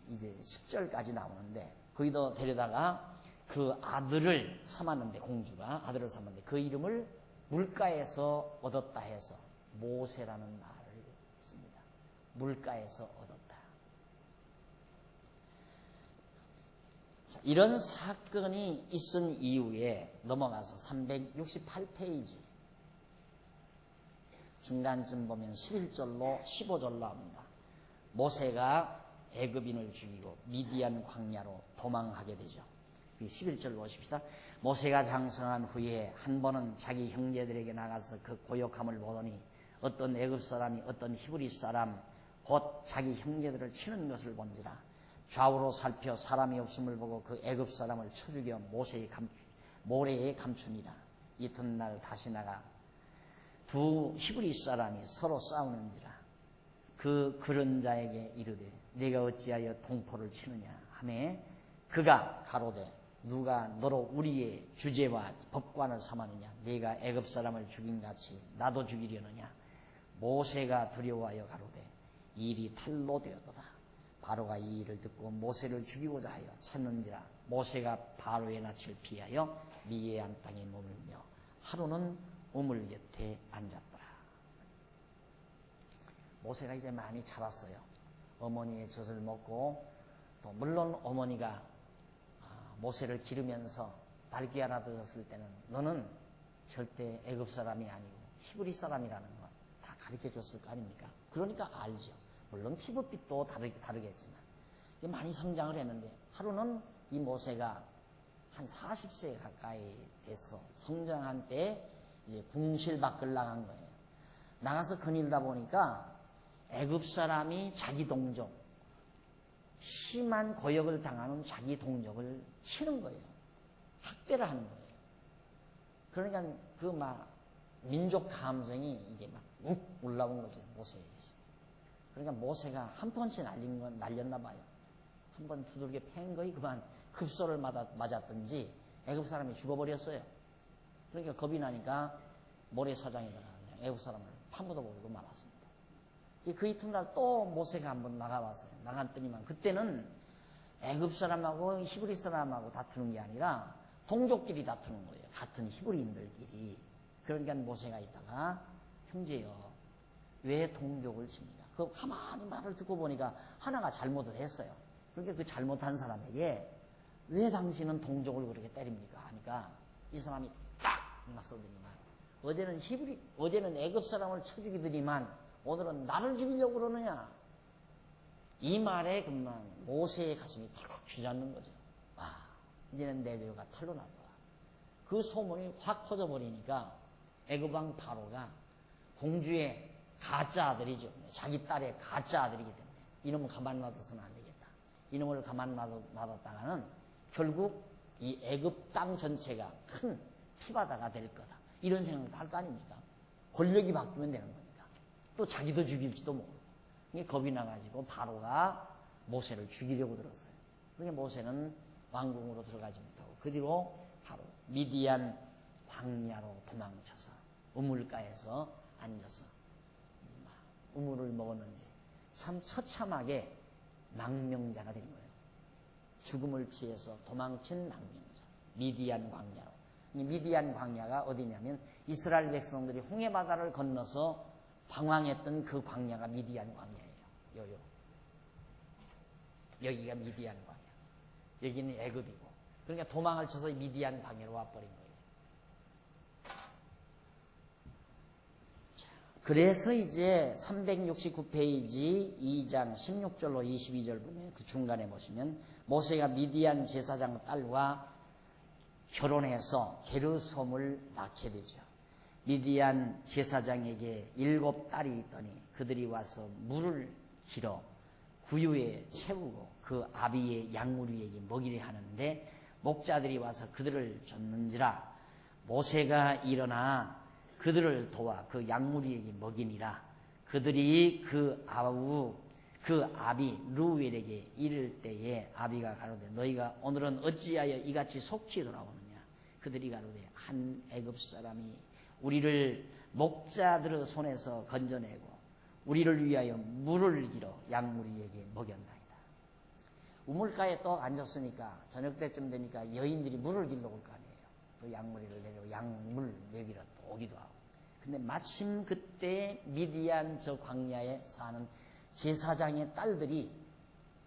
10절까지 나오는데 거기도 데려다가 그 아들을 삼았는데 공주가 아들을 삼았는데 그 이름을 물가에서 얻었다 해서 모세라는 말을 씁니다. 물가에서 얻었다. 자, 이런 사건이 있은 이후에 넘어가서 368페이지 중간쯤 보면 11절로 15절로 합니다. 모세가 애굽인을 죽이고 미디안 광야로 도망하게 되죠. 11절로 보십시다. 모세가 장성한 후에 한 번은 자기 형제들에게 나가서 그 고역함을 보더니 어떤 애굽 사람이 어떤 히브리 사람 곧 자기 형제들을 치는 것을 본지라 좌우로 살펴 사람이 없음을 보고 그 애굽 사람을 쳐 죽여 모래에 감추니라. 이튿날 다시 나가 두 히브리 사람이 서로 싸우는지라 그런 자에게 이르되 내가 어찌하여 동포를 치느냐 하매 그가 가로되 누가 너로 우리의 주제와 법관을 삼았느냐 네가 애굽 사람을 죽인 같이 나도 죽이려느냐 모세가 두려워하여 가로되 이 일이 탈로 되었도다. 바로가 이 일을 듣고 모세를 죽이고자 하여 찾는지라 모세가 바로의 낯을 피하여 미디안 땅에 머물며 하루는 우물 곁에 앉았더라. 모세가 이제 많이 자랐어요. 어머니의 젖을 먹고 또 물론 어머니가 모세를 기르면서 밝게 알아들었을 때는 너는 절대 애굽 사람이 아니고 히브리 사람이라는 것 다 가르쳐줬을 거 아닙니까? 그러니까 알죠. 물론 피부빛도 다르겠지만 많이 성장을 했는데 하루는 이 모세가 한 40세 가까이 돼서 성장한 때 이제 궁실 밖을 나간 거예요. 나가서 거닐다 보니까 애굽 사람이 자기 동족 심한 고역을 당하는 자기 동족을 치는 거예요. 학대를 하는 거예요. 그러니까 그 민족 감정이 이게 욱 올라온 거죠. 모세에게서. 그러니까 모세가 한 펀치 날렸나 봐요. 한 번 두들겨 팬 거이 그만 급소를 맞았든지 애굽 사람이 죽어버렸어요. 그러니까 겁이 나니까 모래사장에다가 애굽 사람을 파묻어버리고 말았습니다. 그 이튿날 또 모세가 한번 나가봤어요. 나갔더니만 그때는 애굽 사람하고 히브리 사람하고 다투는 게 아니라 동족끼리 다투는 거예요. 같은 히브리인들끼리. 그러니까 모세가 있다가 형제여 왜 동족을 칩니까? 그 가만히 말을 듣고 보니까 하나가 잘못을 했어요. 그러니까 그 잘못한 사람에게 왜 당신은 동족을 그렇게 때립니까? 하니까 이 사람이 딱 나서더니만 어제는 애굽 사람을 쳐 죽이더니만 오늘은 나를 죽이려고 그러느냐? 이 말에 그만 모세의 가슴이 털컥 주저앉는 거죠. 와, 이제는 내 죄가 털로 났더라. 그 소문이 확 퍼져버리니까 애굽 왕 바로가 공주의 가짜 아들이죠. 자기 딸의 가짜 아들이기 때문에 이놈은 가만 놔둬서는 안 되겠다. 이놈을 가만 놔뒀다가는 결국 이 애굽 땅 전체가 큰 피바다가 될 거다. 이런 생각을 할 거 아닙니까? 권력이 바뀌면 되는 겁니다. 또 자기도 죽일지도 모르고. 겁이 나가지고 바로가 모세를 죽이려고 들었어요. 그러니까 모세는 왕궁으로 들어가지 못하고 그 뒤로 바로 미디안 광야로 도망쳐서 우물가에서 앉아서 우물을 먹었는지 참 처참하게 망명자가 된 거예요. 죽음을 피해서 도망친 망명자. 미디안 광야로. 이 미디안 광야가 어디냐면 이스라엘 백성들이 홍해바다를 건너서 방황했던 그 광야가 미디안 광야예요. 여기가 미디안 광야. 여기는 애굽이고. 그러니까 도망을 쳐서 미디안 광야로 와버린 거예요. 그래서 이제 369페이지 2장 16절로 22절 보면 그 중간에 보시면 모세가 미디안 제사장 딸과 결혼해서 게르솜을 낳게 되죠. 미디안 제사장에게 7딸이 있더니 그들이 와서 물을 길어 구유에 채우고 그 아비의 양무리에게 먹이려 하는데 목자들이 와서 그들을 줬는지라 모세가 일어나 그들을 도와 그 양무리에게 먹이니라. 그들이 그 아비 루엘에게 이를 때에 아비가 가로되 너희가 오늘은 어찌하여 이같이 속히 돌아오느냐. 그들이 가로되 한 애굽 사람이 우리를 목자들의 손에서 건져내고 우리를 위하여 물을 길어 양무리에게 먹였나이다. 우물가에 또 앉았으니까 저녁 때쯤 되니까 여인들이 물을 길러 올 거 아니에요. 그 양무리를 내려 양물 먹이러 또 오기도 하고. 근데 마침 그때 미디안 저 광야에 사는 제사장의 딸들이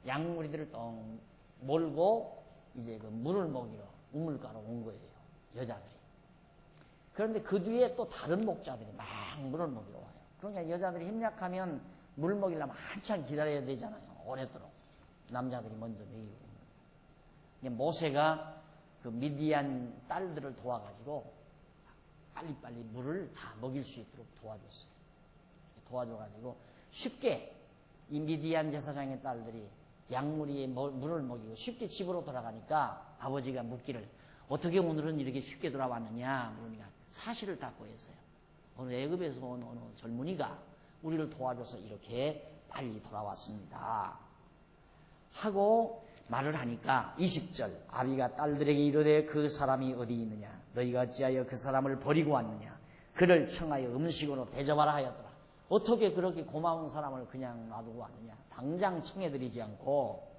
양무리들을 또 몰고 이제 그 물을 먹이러 우물가로 온 거예요. 여자들이. 그런데 그 뒤에 또 다른 목자들이 막 물을 먹이러 와요. 그러니까 여자들이 힘약하면 물 먹이려면 한참 기다려야 되잖아요. 오랫도록. 남자들이 먼저 먹이고. 모세가 그 미디안 딸들을 도와가지고 빨리빨리 물을 다 먹일 수 있도록 도와줬어요. 도와줘가지고 쉽게 이 미디안 제사장의 딸들이 양무리에 물을 먹이고 쉽게 집으로 돌아가니까 아버지가 묻기를 어떻게 오늘은 이렇게 쉽게 돌아왔느냐 물으니까 사실을 다 보였어요. 어느 애굽에서 온 어느 젊은이가 우리를 도와줘서 이렇게 빨리 돌아왔습니다. 하고 말을 하니까 20절 아비가 딸들에게 이르되 그 사람이 어디 있느냐 너희가 어찌하여 그 사람을 버리고 왔느냐 그를 청하여 음식으로 대접하라 하였더라. 어떻게 그렇게 고마운 사람을 그냥 놔두고 왔느냐. 당장 청해드리지 않고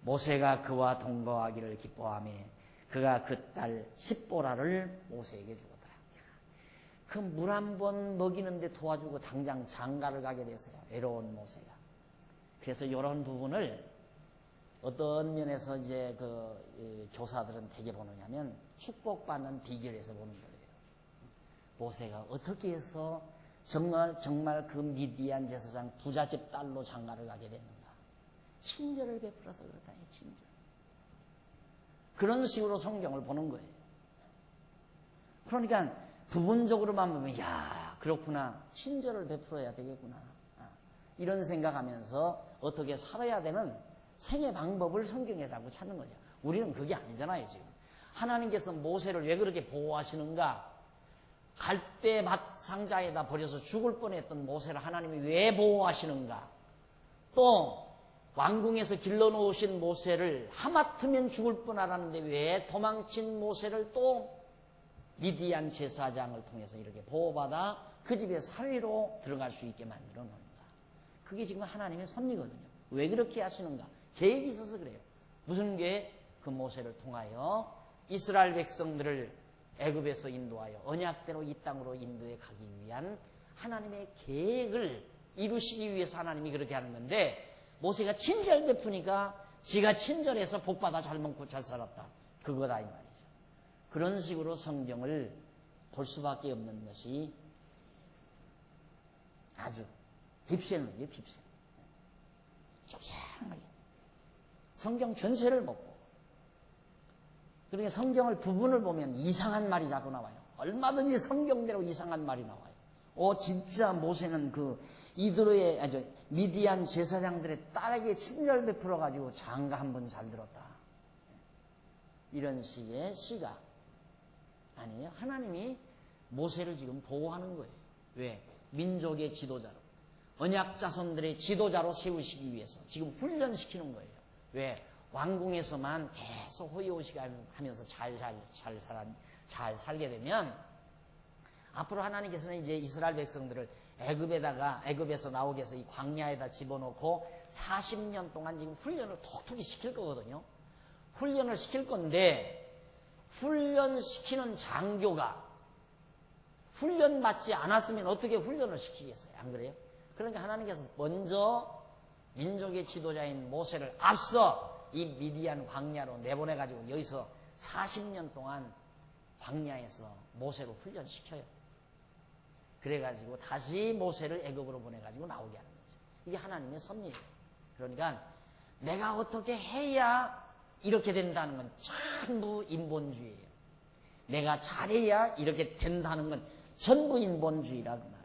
모세가 그와 동거하기를 기뻐하며 그가 그 딸 십보라를 모세에게 주었더라. 그 물 한 번 먹이는데 도와주고 당장 장가를 가게 됐어요. 외로운 모세가. 그래서 이런 부분을 어떤 면에서 이제 교사들은 되게 보느냐면 축복받는 비결에서 보는 거예요. 모세가 어떻게 해서 정말 그 미디안 제사장 부잣집 딸로 장가를 가게 됐는가. 친절을 베풀어서 그렇다. 친절. 그런 식으로 성경을 보는 거예요. 그러니까 부분적으로만 보면 야 그렇구나. 친절을 베풀어야 되겠구나. 이런 생각하면서 어떻게 살아야 되는 생애 방법을 성경에 자꾸 찾는 거죠. 우리는 그게 아니잖아요. 지금 하나님께서 모세를 왜 그렇게 보호하시는가. 갈대밭 상자에다 버려서 죽을 뻔했던 모세를 하나님이 왜 보호하시는가. 또 왕궁에서 길러놓으신 모세를 하마터면 죽을 뻔하라는데 왜 도망친 모세를 또 미디안 제사장을 통해서 이렇게 보호받아 그 집에 사위로 들어갈 수 있게 만들어 놓는가. 그게 지금 하나님의 섭리거든요. 왜 그렇게 하시는가. 계획이 있어서 그래요. 무슨 계획? 그 모세를 통하여 이스라엘 백성들을 애굽에서 인도하여 언약대로 이 땅으로 인도해 가기 위한 하나님의 계획을 이루시기 위해서 하나님이 그렇게 하는 건데 모세가 친절 베푸니까 지가 친절해서 복받아 잘 먹고 잘 살았다. 그거다 이 말이죠. 그런 식으로 성경을 볼 수밖에 없는 것이 아주 빕셀문이에요. 빕셀. 좁상하게 성경 전체를 먹고 그러니까 성경을 부분을 보면 이상한 말이 자꾸 나와요. 얼마든지 성경대로 이상한 말이 나와요. 진짜 모세는 이드로의 미디안 제사장들의 딸에게 친절 베풀어 가지고 장가 한 번 잘 들었다. 이런 식의 시가 아니에요. 하나님이 모세를 지금 보호하는 거예요. 왜? 민족의 지도자로 언약 자손들의 지도자로 세우시기 위해서 지금 훈련시키는 거예요. 왜? 왕궁에서만 계속 호의호식 하면서 잘 살게 되면 앞으로 하나님께서는 이제 이스라엘 백성들을 애굽에서 나오게 해서 이 광야에다 집어넣고 40년 동안 지금 훈련을 톡톡히 시킬 거거든요. 훈련을 시킬 건데 훈련시키는 장교가 훈련받지 않았으면 어떻게 훈련을 시키겠어요? 안 그래요? 그러니까 하나님께서 먼저 민족의 지도자인 모세를 앞서 이 미디안 광야로 내보내가지고 여기서 40년 동안 광야에서 모세로 훈련시켜요. 그래가지고 다시 모세를 애굽으로 보내가지고 나오게 하는 거죠. 이게 하나님의 섭리예요. 그러니까 내가 어떻게 해야 이렇게 된다는 건 전부 인본주의예요. 내가 잘해야 이렇게 된다는 건 전부 인본주의라고 말해요.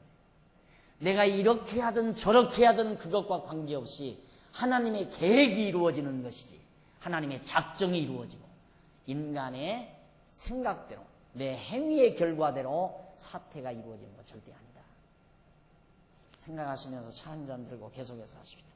내가 이렇게 하든 저렇게 하든 그것과 관계없이 하나님의 계획이 이루어지는 것이지 하나님의 작정이 이루어지고 인간의 생각대로 내 행위의 결과대로 사태가 이루어지는 것 절대 아니다. 생각하시면서 차 한 잔 들고 계속해서 하십시다.